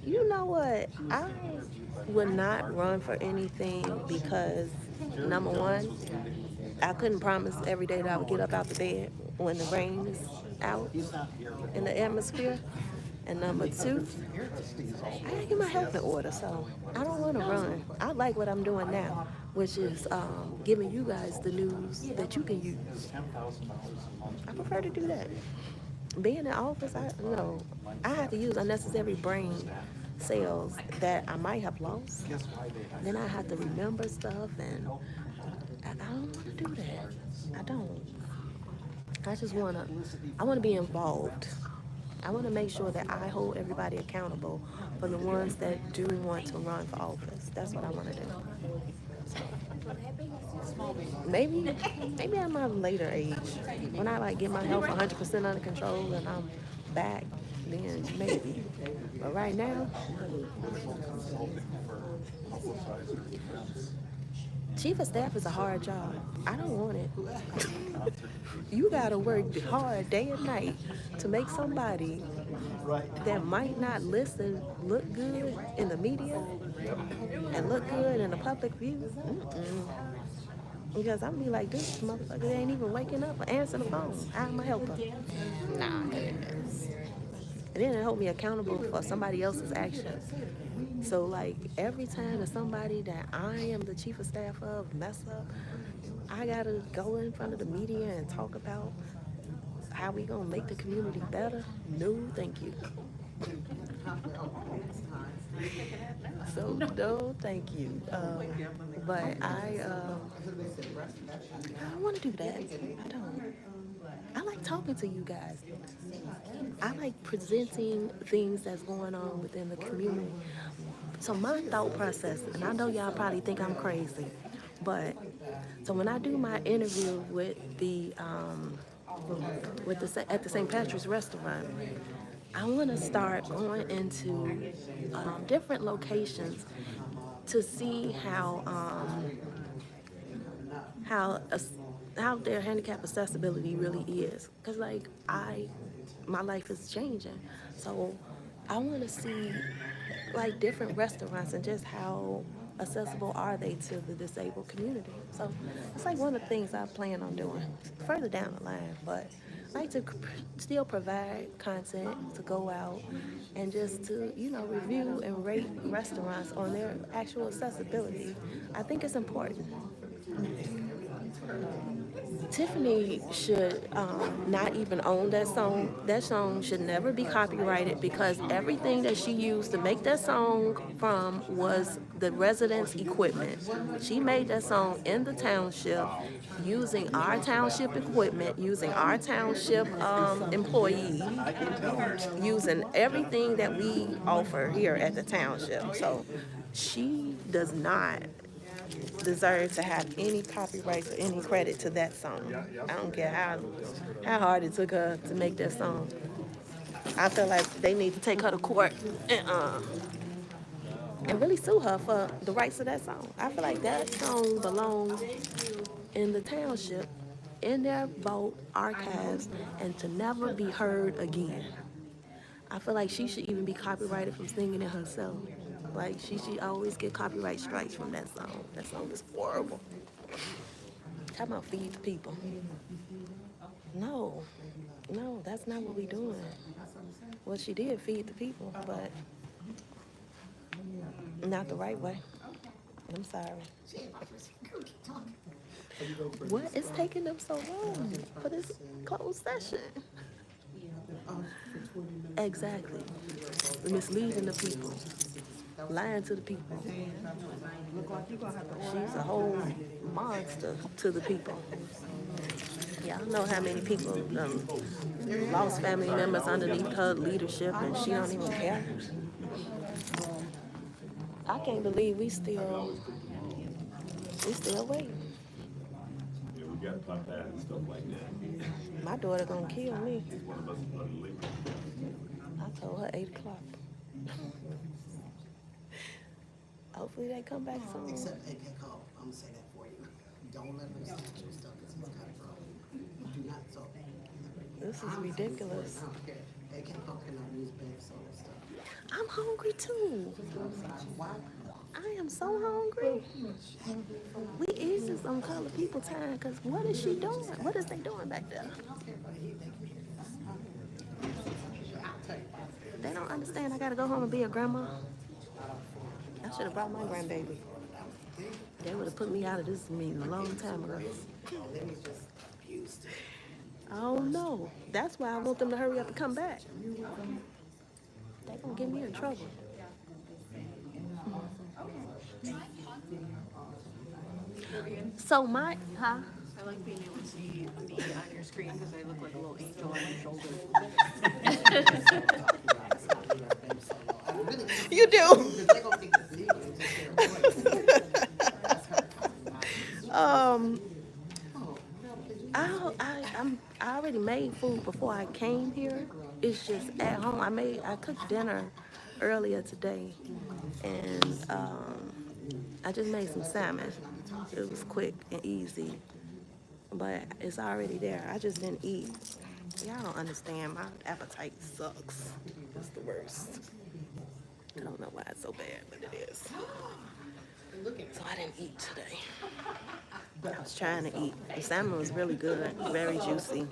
You know what? I would not run for anything because, number one, I couldn't promise every day that I would get up out the bed when the rain is out in the atmosphere. And number two, I gotta get my health in order, so I don't want to run. I like what I'm doing now, which is giving you guys the news that you can use. I prefer to do that. Being in office, I have to use unnecessary brain cells that I might have lost. Then I have to remember stuff, and I don't want to do that. I don't. I want to be involved. I want to make sure that I hold everybody accountable for the ones that do want to run for office. That's what I want to do. Maybe I'm at a later age. When I get my health 100% under control and I'm back, then maybe. But right now, chief of staff is a hard job. I don't want it. You gotta work hard day and night to make somebody that might not listen look good in the media and look good in the public view. Because I'm gonna be like, this motherfucker ain't even waking up or answering the phone. I'm a helper. Nah, and then it hold me accountable for somebody else's actions. So like every time that somebody that I am the chief of staff of mess up, I gotta go in front of the media and talk about how we gonna make the community better? No, thank you. So no, thank you. But I don't want to do that. I don't. I like talking to you guys. I like presenting things that's going on within the community. So my thought process, and I know y'all probably think I'm crazy, but so when I do my interview with the at the St. Patrick's restaurant, I want to start going into different locations to see how their handicap accessibility really is. Cause like my life is changing, so I want to see like different restaurants and just how accessible are they to the disabled community. So it's like one of the things I plan on doing further down the line, but I like to still provide content to go out and just to, review and rate restaurants on their actual accessibility. I think it's important. Tiffany should not even own that song. That song should never be copyrighted because everything that she used to make that song from was the residents' equipment. She made that song in the township using our township equipment, using our township employees, using everything that we offer here at the township. So she does not deserve to have any copyrights or any credit to that song. I don't care how hard it took her to make that song. I feel like they need to take her to court and really sue her for the rights of that song. I feel like that song belongs in the township, in their vault archives, and to never be heard again. I feel like she should even be copyrighted from singing it herself. Like, she should always get copyright strikes from that song. That song is horrible. Talking about feed the people. No, that's not what we doing. Well, she did feed the people, but not the right way. I'm sorry. What is taking them so long for this closed session? Exactly. Misleading the people. Lying to the people. She's a whole monster to the people. Y'all know how many people lost family members underneath her leadership, and she don't even care. I can't believe we still waiting. Yeah, we got top hat and stuff like that. My daughter gonna kill me. One of us is running late. I told her 8 o'clock. Hopefully they come back soon. Except AK call, I'm gonna say that for you. Don't let them snatch your stuff because he's got a problem. Do not talk. This is ridiculous. I don't care. AK call cannot use bags on stuff. I'm hungry too. I am so hungry. We easing some colored people time because what is she doing? What is they doing back there? They don't understand I gotta go home and be a grandma. I should have brought my grandbaby. They would have put me out of this meeting a long time ago. Oh no, that's why I want them to hurry up and come back. They gonna get me in trouble. So I like being able to see me on your screen because I look like a little angel on my shoulder. You do. I already made food before I came here. It's just at home. I cooked dinner earlier today, and I just made some salmon. It was quick and easy, but it's already there. I just didn't eat. Y'all don't understand. My appetite sucks. It's the worst. I don't know why it's so bad, but it is. So I didn't eat today. I was trying to eat. The salmon was really good, very juicy.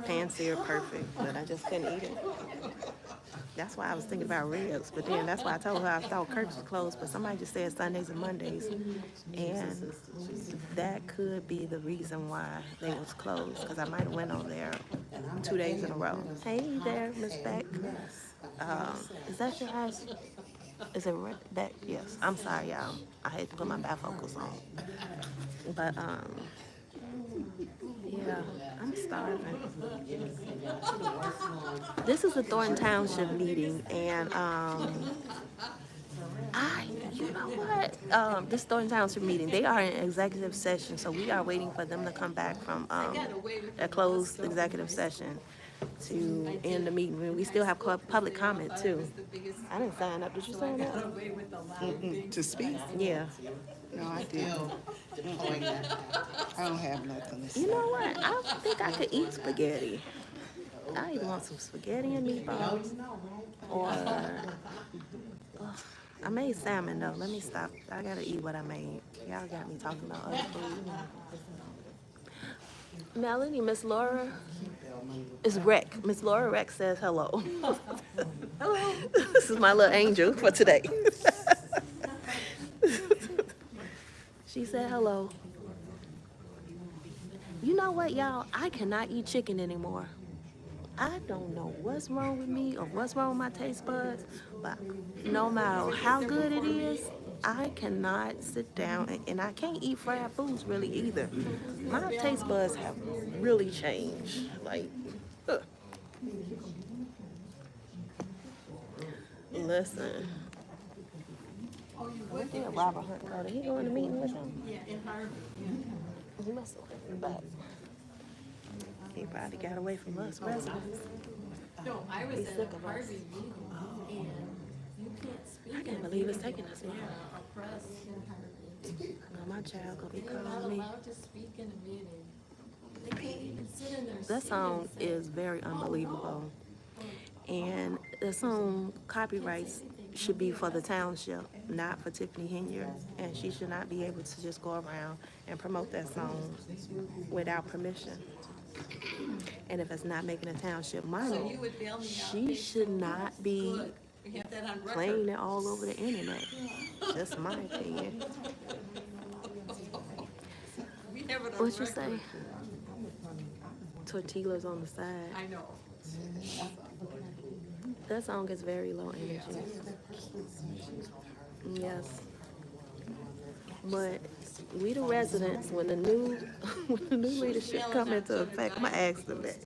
Pan-seared perfect, but I just couldn't eat it. That's why I was thinking about ribs, but then that's why I told her I thought Kirk's was closed, but somebody just said Sundays and Mondays. And that could be the reason why they was closed, because I might have went on there 2 days in a row. Hey there, Miss Beck. Is that your house? Is it Beck? Yes. I'm sorry, y'all. I had to put my bifocals on. But, yeah, I'm starving. This is the Thornton Township meeting, and you know what? This Thornton Township meeting, they are in executive session, so we are waiting for them to come back from their closed executive session to end the meeting. We still have public comment too. I didn't sign up. Did you sign up? To speak? Yeah. No, I didn't. I don't have nothing to say. You know what? I think I could eat spaghetti. I either want some spaghetti and meatballs, or I made salmon though. Let me stop. I gotta eat what I made. Y'all got me talking about other food. Melanie, Miss Laura is Rec. Miss Laura Rec says hello. Hello. This is my little angel for today. She said hello. You know what, y'all? I cannot eat chicken anymore. I don't know what's wrong with me or what's wrong with my taste buds, but no matter how good it is, I cannot sit down and I can't eat fried foods really either. My taste buds have really changed. Like, listen. Yeah, Robert Hunt Carter. He going to meeting with him? Yeah, in Harvard. He must have went back. He probably got away from us residents. No, I was He's at sick a of Harvard us. meeting, and you can't speak. I can't believe it's taking us now. A press in Harvard. Now my child gonna be They're not calling me. allowed to speak in a meeting. They can't even sit in their seat. That song is very unbelievable. And the song copyrights should be for the township, not for Tiffany Hinyard. And she should not be able to just go around and promote that song without permission. And if it's not making the township money, So you would bail me out, she should not be We have that on record. playing it all over the internet. Just my opinion. We have it on What you record. say? Tortillas on the side. I know. That song is very low energy. Yes. But we the residents, when the new leadership come into effect, I'ma ask them that.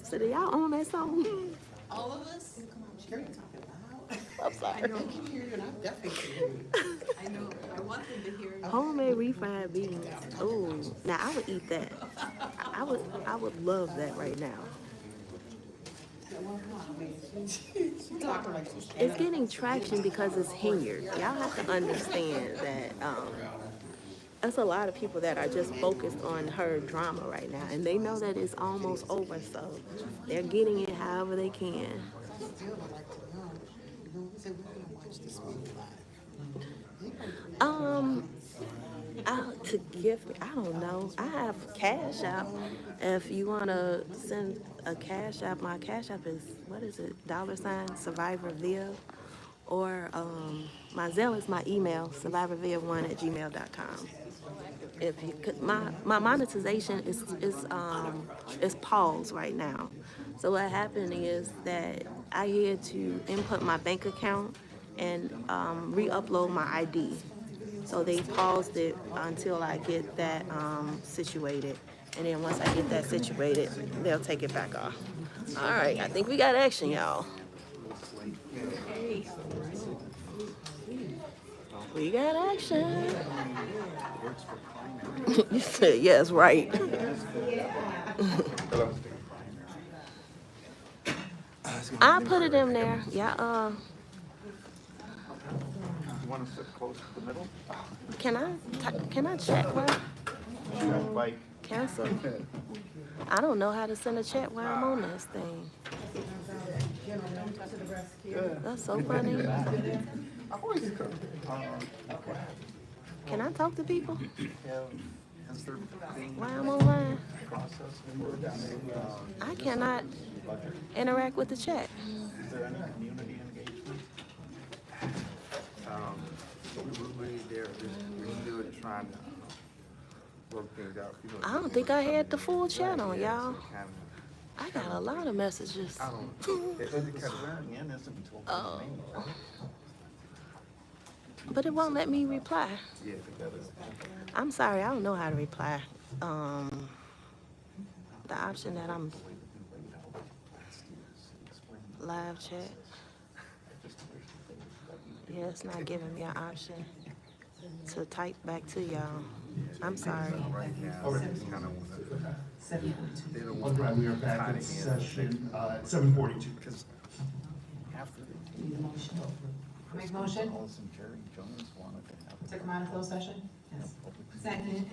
So do y'all own that song? All of us? I'm sorry. I know. I know. I want them to hear. Homemade refried beans. Oh, now I would eat that. I would love that right now. It's getting traction because it's Hinyard. Y'all have to understand that there's a lot of people that are just focused on her drama right now, and they know that it's almost over, so they're getting it however they can. To gift me, I don't know. I have Cash App. If you want to send a Cash App, my Cash App is, what is it? $ Survivor Viv. Or my Zelle is my email, survivorviv1@gmail.com. If you could, my monetization is paused right now. So what happened is that I had to input my bank account and re-upload my ID. So they paused it until I get that situated. And then once I get that situated, they'll take it back off. All right, I think we got action, y'all. We got action. You said yes, right. I put it in there. Yeah. You want to sit close to the middle? Can I check what? Like, Cancel. I don't know how to send a check while I'm on this thing. That's so funny. Can I talk to people has there been while I'm online? process I cannot interact with the chat. Is there any community We're still trying to work things out. You know, I don't think I had the full chat on, yeah, y'all. so kinda- I got a lot of messages. I don't. Swearing in isn't until Oh. May. But it won't let me reply. Yeah, I'm sorry, I don't know how to reply. The option that I'm live chat. Yeah, it's not giving me an option to type back to y'all. I'm sorry. right now, All right. it's kind of wanna. 7:42. They don't All want right, we are back in session, 7:42. Because after Need a motion? Make motion Allison Jerry Jones wanted to have. to come out of closed session? Yes. Second.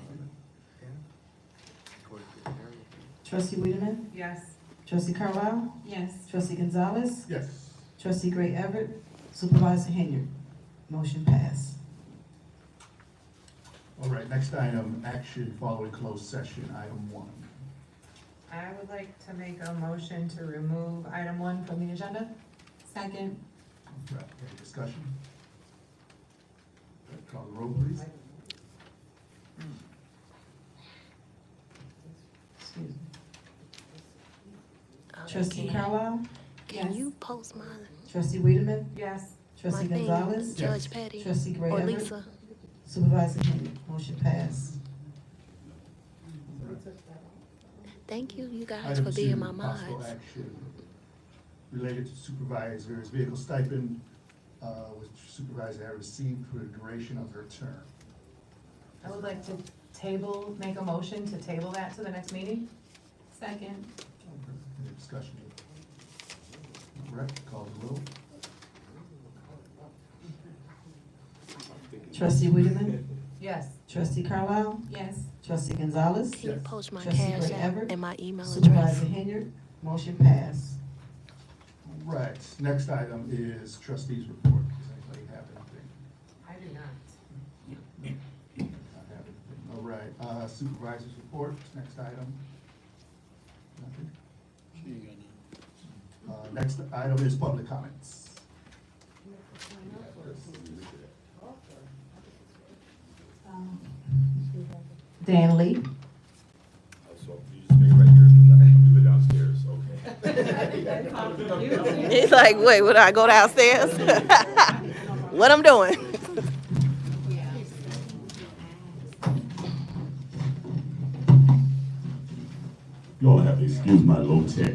Trustee Wiedemann? Yes. Trustee Carlisle? Yes. Trustee Gonzalez? Yes. Trustee Gray Everett? Supervisor Henry? Motion passed. All right, next item, action following closed session, item 1. I would like to make a motion to remove item 1 from the agenda. Second. Right, any discussion? Call the roll, please. Excuse me. Oh, Trustee can- Carlisle? Can Yes. you post my Trustee Wiedemann? Yes. Trustee thing, Gonzalez? Judge Petty Trustee Gray or Everett? Lisa? Supervisor Henry? Motion passed. Thank you, you guys, Item for being 2, my possible mods. action related to supervisor's vehicle stipend, which supervisor had received for the duration of her term. I would like to make a motion to table that to the next meeting. Second. Any discussion? All right, call the roll. Trustee Wiedemann? Yes. Trustee Carlisle? Yes. Trustee Gonzalez? Can you post my Trustee cash Gray app Everett? and my email address? Supervisor Henry? Motion passed. Right, next item is trustees report. Does anybody have anything? I do not. Not have anything. All right, supervisors report, next item. Nothing? Next item is public comments. Dan Lee? So you just stay right here, because I'm gonna be downstairs, okay? He's like, wait, would I go downstairs? What I'm doing? You all have to excuse my low-tech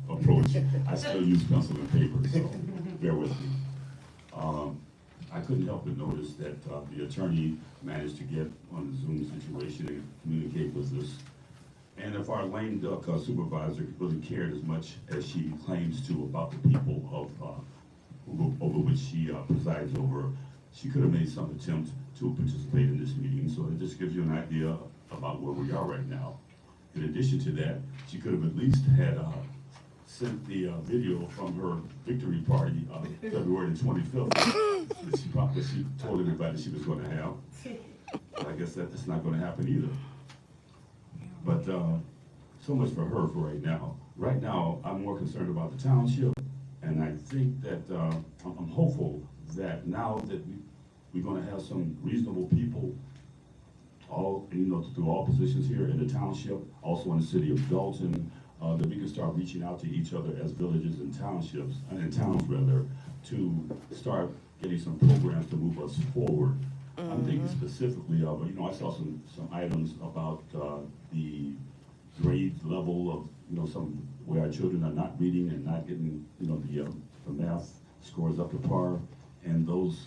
approach. I still use pencil and paper, so bear with me. I couldn't help but notice that the attorney managed to get on the Zoom situation and communicate with us. And if our lame duck supervisor really cared as much as she claims to about the people over which she presides over, she could have made some attempt to participate in this meeting. So it just gives you an idea about where we are right now. In addition to that, she could have at least had sent the video from her victory party February the 25th that she told everybody she was going to have. I guess that's not going to happen either. But so much for her for right now. Right now, I'm more concerned about the township, and I think that I'm hopeful that now that we're going to have some reasonable people, all through all positions here in the township, also in the city of Dalton, that we can start reaching out to each other as villages and townships, and towns rather, to start getting some programs to move us forward. I'm thinking specifically of, I saw some items about the grade level of, some where our children are not reading and not getting, the math scores up to par, and those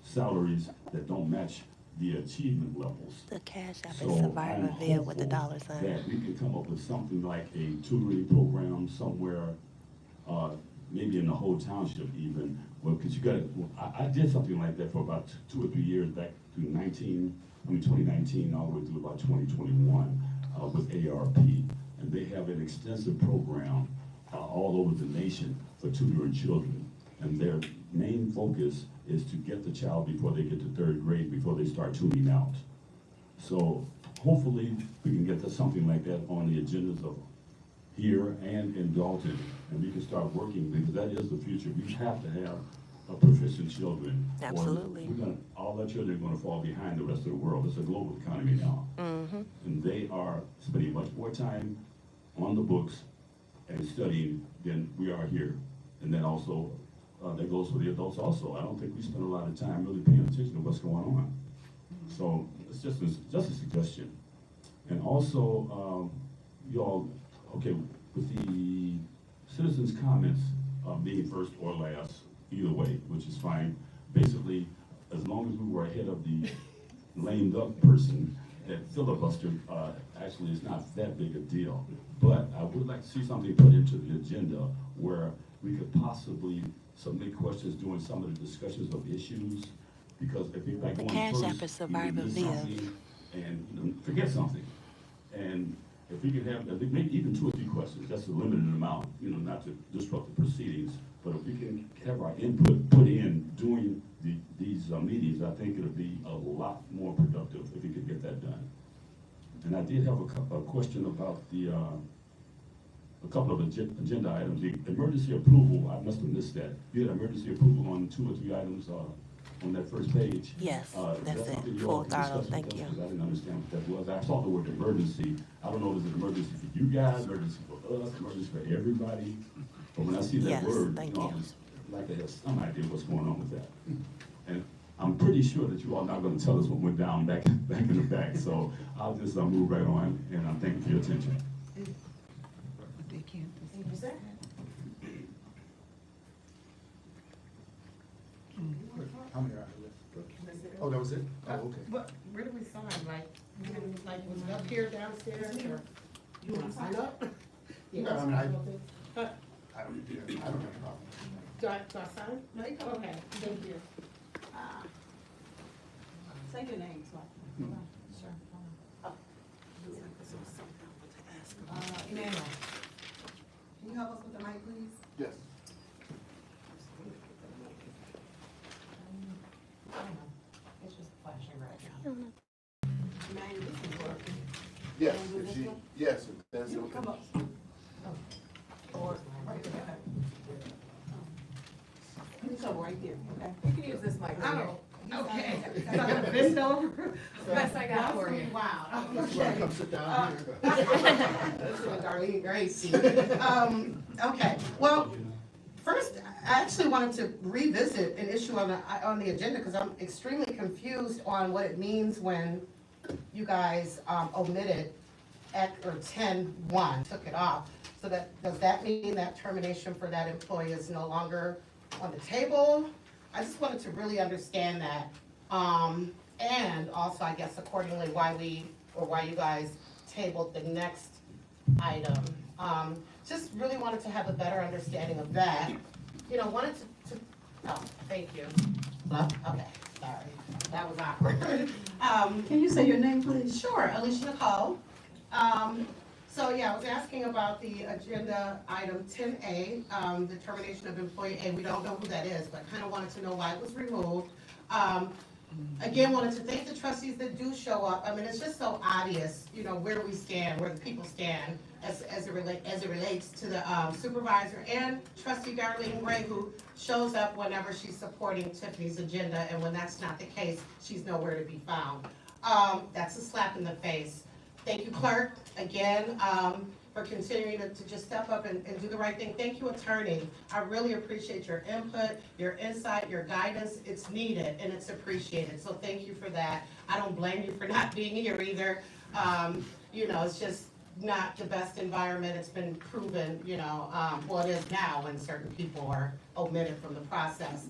salaries that don't match the achievement levels. The Cash App So is Survivorville with the dollar that sign. we can come up with something like a tutoring program somewhere, maybe in the whole township even, because I did something like that for about 2 or 3 years back through 2019, all the way through about 2021 with ARP. And they have an extensive program all over the nation for tutoring children. And their main focus is to get the child before they get to 3rd grade, before they start tuning out. So hopefully we can get to something like that on the agendas of here and in Dalton, and we can start working, because that is the future. We have to have proficient children. or Absolutely. All our children are gonna fall behind the rest of the world. It's a global economy now. Mm-hmm. And they are spending much more time on the books and studying than we are here. And then also, that goes for the adults also. I don't think we spend a lot of time really paying attention to what's going on. So it's just a suggestion. And also, y'all, okay, with the citizens' comments being first or last, either way, which is fine. Basically, as long as we were ahead of the lamed up person, that filibuster actually is not that big a deal. But I would like to see something put into the agenda where we could possibly submit questions during some of the discussions of issues, because if you like The going Cash first, App is survival you miss bill. something and forget something. And if we could have, maybe even 2 or 3 questions, that's a limited amount, not to disrupt the proceedings. But if we can have our input put in during these meetings, I think it'll be a lot more productive if we could get that done. And I did have a question about a couple of agenda items. The emergency approval, I must have missed that. You had emergency approval on 2 or 3 items on that first page. Yes, Is that's that it. something you Full all can throttle, discuss with thank us? you. Because I didn't understand what that was. I saw the word emergency. I don't know if it's an emergency for you guys, emergency for us, emergency for everybody. But when I see that Yes, word, thank I you. would like to have some idea what's going on with that. And I'm pretty sure that you all not gonna tell us what went down back in the back. So I'll just move right on, and I'm thanking for your attention. How many are left? Oh, that was it? Oh, okay. But where do we sign? Was it up here downstairs or? You want to sign up? Yeah, I mean, I don't have a problem. Do I sign? No, you can. Okay, thank you. Say your name, so Sure. Emmanuel, can you help us with the mic, please? Yes. It's just flashing right now. Emmanuel, this is working. Yes, Wanna do if this she, one? yes, if that's You okay. come up. Or, right there. You come right there, okay? You can use this mic right here. Oh, okay. So I'm gonna bend over. Best I got for you. Wow, You wanna okay. come sit down here? This is a Darlene Gracie. Okay, well, first, I actually wanted to revisit an issue on the agenda, because I'm extremely confused on what it means when you guys omitted or 10-1, took it off. So does that mean that termination for that employee is no longer on the table? I just wanted to really understand that. And also, I guess accordingly, why you guys tabled the next item. Just really wanted to have a better understanding of that. Wanted to, oh, thank you. Okay, sorry, that was awkward. Can you say your name, please? Sure, Alicia Nicole. So yeah, I was asking about the agenda item 10A, the termination of employee A. We don't know who that is, but kind of wanted to know why it was removed. Again, wanted to thank the trustees that do show up. I mean, it's just so obvious, where we stand, where the people stand as it relates to the supervisor and trustee Darlene Gray, who shows up whenever she's supporting Tiffany's agenda, and when that's not the case, she's nowhere to be found. That's a slap in the face. Thank you, clerk, again, for continuing to just step up and do the right thing. Thank you, attorney. I really appreciate your input, your insight, your guidance. It's needed and it's appreciated. So thank you for that. I don't blame you for not being here either. It's just not the best environment. It's been proven, well, it is now when certain people are omitted from the process.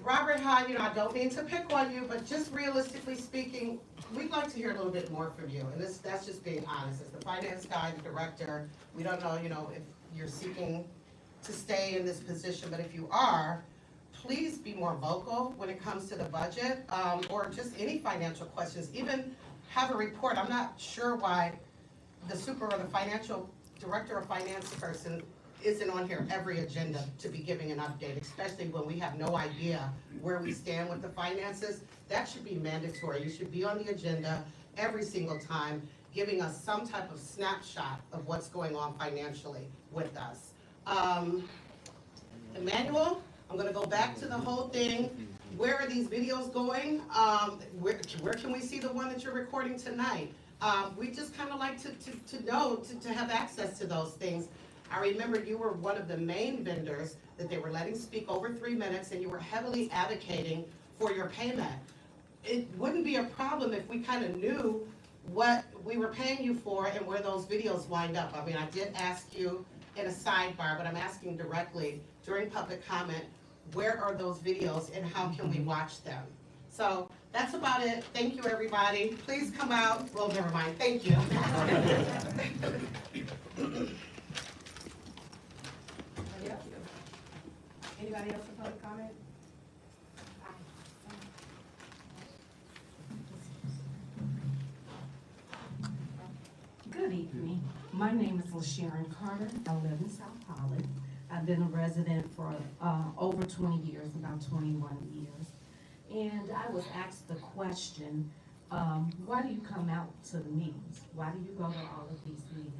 Robert Hahn, I don't mean to pick on you, but just realistically speaking, we'd like to hear a little bit more from you. And that's just being honest. As the finance guy, the director, we don't know, if you're seeking to stay in this position, but if you are, please be more vocal when it comes to the budget, or just any financial questions. Even have a report. I'm not sure why the super or the financial director or finance person isn't on here every agenda to be giving an update, especially when we have no idea where we stand with the finances. That should be mandatory. You should be on the agenda every single time, giving us some type of snapshot of what's going on financially with us. Emmanuel, I'm gonna go back to the whole thing. Where are these videos going? Where can we see the one that you're recording tonight? We just kind of like to know, to have access to those things. I remember you were one of the main vendors that they were letting speak over 3 minutes, and you were heavily advocating for your payment. It wouldn't be a problem if we kind of knew what we were paying you for and where those videos wind up. I mean, I did ask you in a sidebar, but I'm asking directly during public comment, where are those videos and how can we watch them? So that's about it. Thank you, everybody. Please come out. Well, never mind. Thank you. Anybody else for public comment? Good evening. My name is LaSharon Carter. I live in South Holland. I've been a resident for over 20 years, about 21 years. And I was asked the question, why do you come out to the meetings? Why do you go to all of these meetings?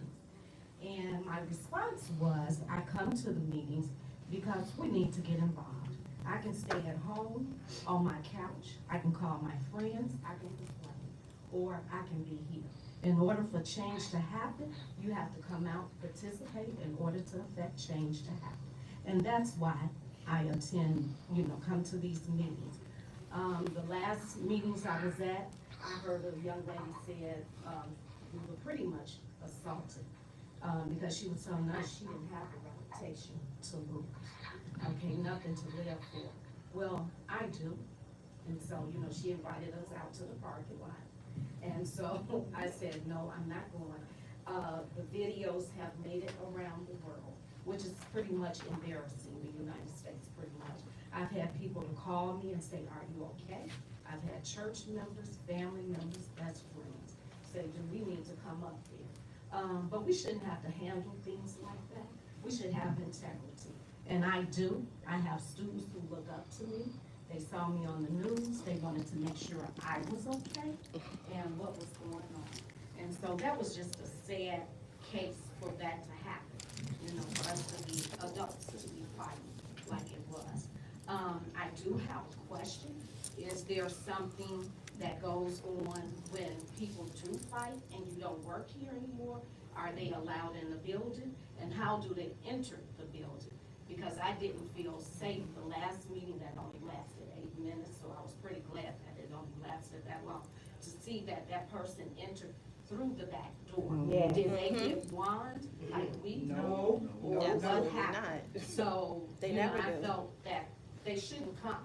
And my response was, I come to the meetings because we need to get involved. I can stay at home on my couch, I can call my friends, I can complain, or I can be here. In order for change to happen, you have to come out, participate in order to affect change to happen. And that's why I attend, come to these meetings. The last meetings I was at, I heard a young lady said we were pretty much assaulted because she was telling us she didn't have the reputation to lose. Okay, nothing to live for. Well, I do. And so, she invited us out to the parking lot. And so I said, no, I'm not going. The videos have made it around the world, which is pretty much embarrassing the United States, pretty much. I've had people to call me and say, are you okay? I've had church members, family members, best friends say, do we need to come up there? But we shouldn't have to handle things like that. We should have integrity. And I do. I have students who look up to me. They saw me on the news. They wanted to make sure I was okay and what was going on. And so that was just a sad case for that to happen, for us to be adults to be fighting like it was. I do have a question. Is there something that goes on when people do fight and you don't work here anymore? Are they allowed in the building? And how do they enter the building? Because I didn't feel safe the last meeting that only lasted 8 minutes, so I was pretty glad that it only lasted that long, to see that that person entered through the back door. Yeah. Did they get wand like we do? No. Or No, what absolutely happened? not. So, They you know, never I do. felt that they shouldn't come.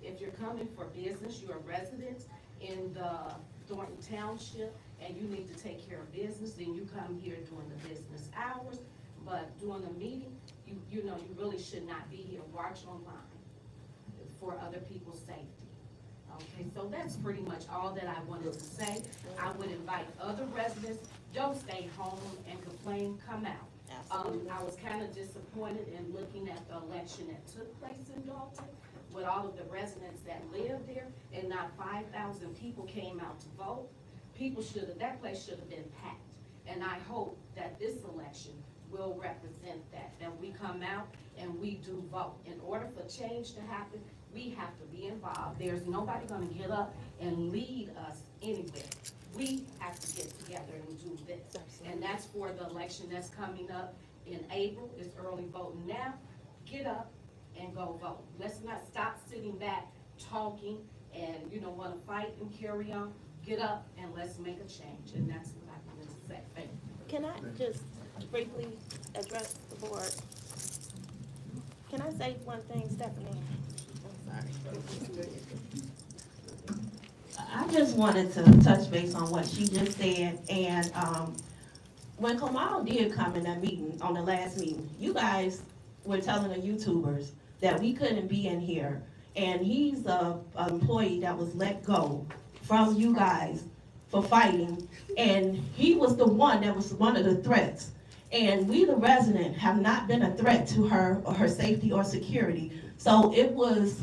If you're coming for business, you're a resident in the Thornton Township, and you need to take care of business, then you come here during the business hours. But during the meeting, you really should not be here. Watch online for other people's safety. Okay, so that's pretty much all that I wanted to say. I would invite other residents, don't stay home and complain, come out. I was kind of disappointed in looking at the election that took place in Dalton with all of the residents that live there, and not 5,000 people came out to vote. That place should have been packed. And I hope that this election will represent that we come out and we do vote. In order for change to happen, we have to be involved. There's nobody gonna get up and lead us anywhere. We have to get together and do this. And that's for the election that's coming up in April. It's early voting now. Get up and go vote. Let's not stop sitting back, talking, and wanna fight and carry on. Get up and let's make a change. And that's what I wanted to say. Thank you. Can I just briefly address the board? Can I say one thing, Stephanie? I'm sorry. I just wanted to touch base on what she just said, and when Kamal did come in that meeting, on the last meeting, you guys were telling the YouTubers that we couldn't be in here, and he's an employee that was let go from you guys for fighting, and he was the one that was one of the threats. And we, the resident, have not been a threat to her or her safety or security. So it was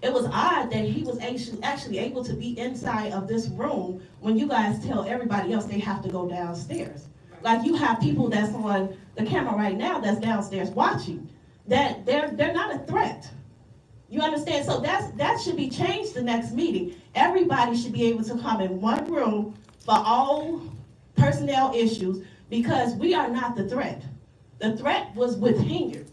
odd that he was actually able to be inside of this room when you guys tell everybody else they have to go downstairs. Like, you have people that's on the camera right now that's downstairs watching, that they're not a threat. You understand? So that should be changed the next meeting. Everybody should be able to come in one room for all personnel issues, because we are not the threat. The threat was with Hingham.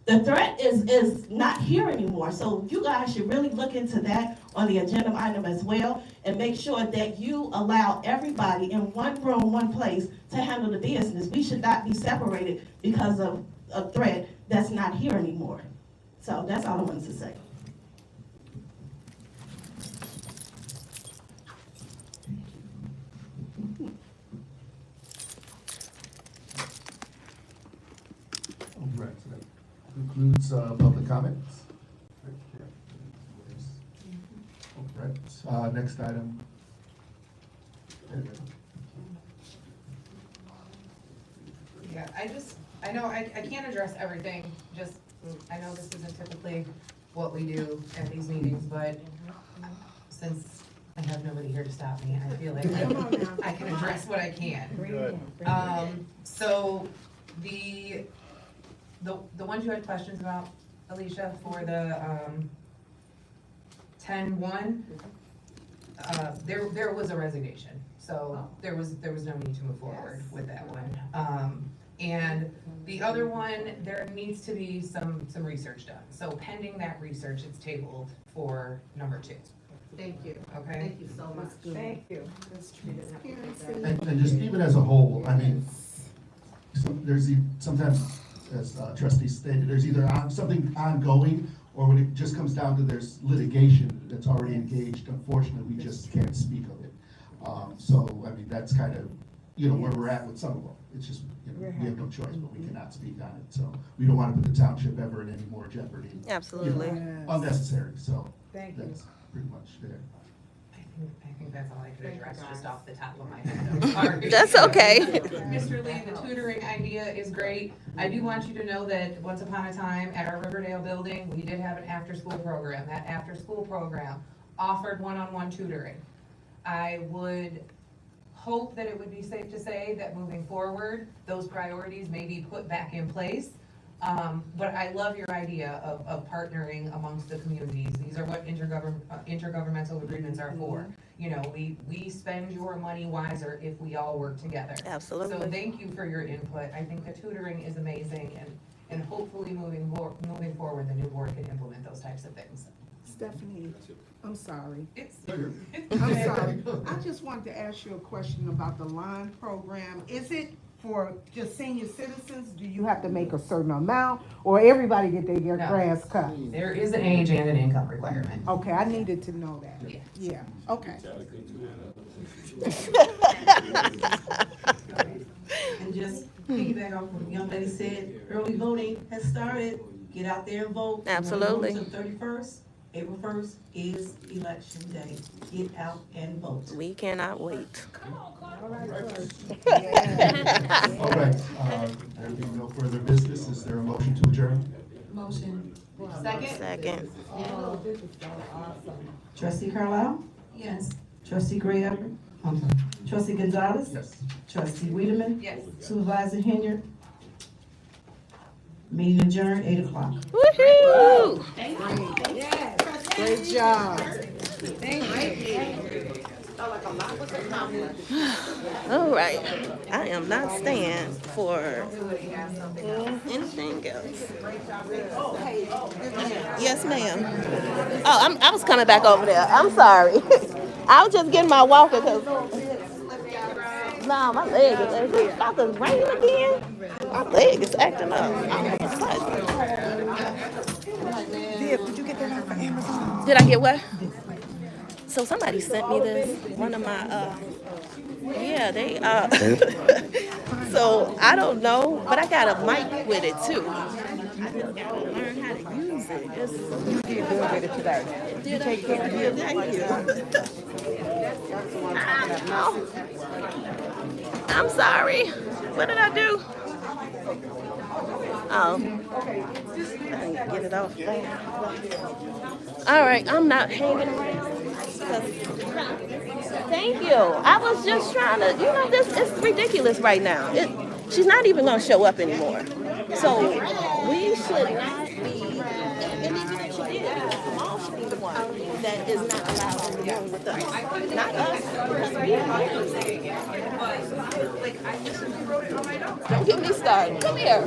The threat is not here anymore. So you guys should really look into that on the agenda item as well, and make sure that you allow everybody in one room, one place to handle the business. We should not be separated because of a threat that's not here anymore. So that's all I wanted to say. All right, so that concludes public comments. All right, next item. Yeah, I know I can't address everything, just, I know this isn't typically what we do at these meetings, but since I have nobody here to stop me, I feel like I can address what I can. So the ones you had questions about, Alicia, for the 10-1, there was a resignation, so there was no need to move forward with that one. And the other one, there needs to be some research done. So pending that research, it's tabled for number 2. Thank you. Okay? Thank you so much. Thank you. And just even as a whole, I mean, sometimes, as trustees stated, there's either something ongoing, or when it just comes down to there's litigation that's already engaged, unfortunately, we just can't speak of it. So, I mean, that's kind of, where we're at with some of them. It's just, we have no choice, but we cannot speak on it. So we don't want to put the township ever in any more jeopardy. Absolutely. Unnecessary, so Thank you. that's pretty much there. I think that's all I could address just off the top of my head. I'm sorry. That's okay. Mr. Lee, the tutoring idea is great. I do want you to know that once upon a time at our Riverdale building, we did have an after-school program. That after-school program offered one-on-one tutoring. I would hope that it would be safe to say that moving forward, those priorities may be put back in place. But I love your idea of partnering amongst the communities. These are what intergovernmental agreements are for. We spend your money wiser if we all work together. Absolutely. So thank you for your input. I think the tutoring is amazing, and hopefully moving forward, the new board can implement those types of things. Stephanie, I'm sorry. I'm I'm sorry. I just wanted to ask you a question about the line program. Is it for just senior citizens? Do you have to make a certain amount, or everybody get their No. grass cut? There is an age and an income requirement. Okay, I needed to know that. Yeah, okay. And just piggyback off what the young lady said, early voting has started. Get out there and vote. Absolutely. To the 31st, April 1st is election day. Get out and vote. We cannot wait. All right, there being no further business, is there a motion to adjourn? Motion. Second. Oh, this is so awesome. Trustee Carlisle? Yes. Trustee Gray Everett? I'm sorry. Trustee Gonzalez? Yes. Trustee Wiedemann? Yes. Supervisor Henry? Meeting adjourned, 8 o'clock. Woohoo! Great job. All right. I am not staying for anything else. Yes, ma'am. Oh, I was coming back over there. I'm sorry. I was just getting my walker because my leg is about to rain again. My leg is acting up. Did you get that off of Amazon? Did I get what? So somebody sent me this. One of my yeah, they so I don't know, but I got a mic with it too. I just gotta learn how to use it. You did good with it today. Did I? Yeah, thank you. I'm sorry. What did I do? Oh, I can get it off. All right, I'm not hanging around. Thank you. I was just trying to, this is ridiculous right now. She's not even going to show up anymore. So we should not be, and even if she did, one that is not allowed in the room with us. Not us. Don't get me started. Come here.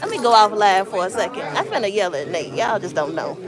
Let me go off live for a second. I'm finna yell at Nate. Y'all just don't know.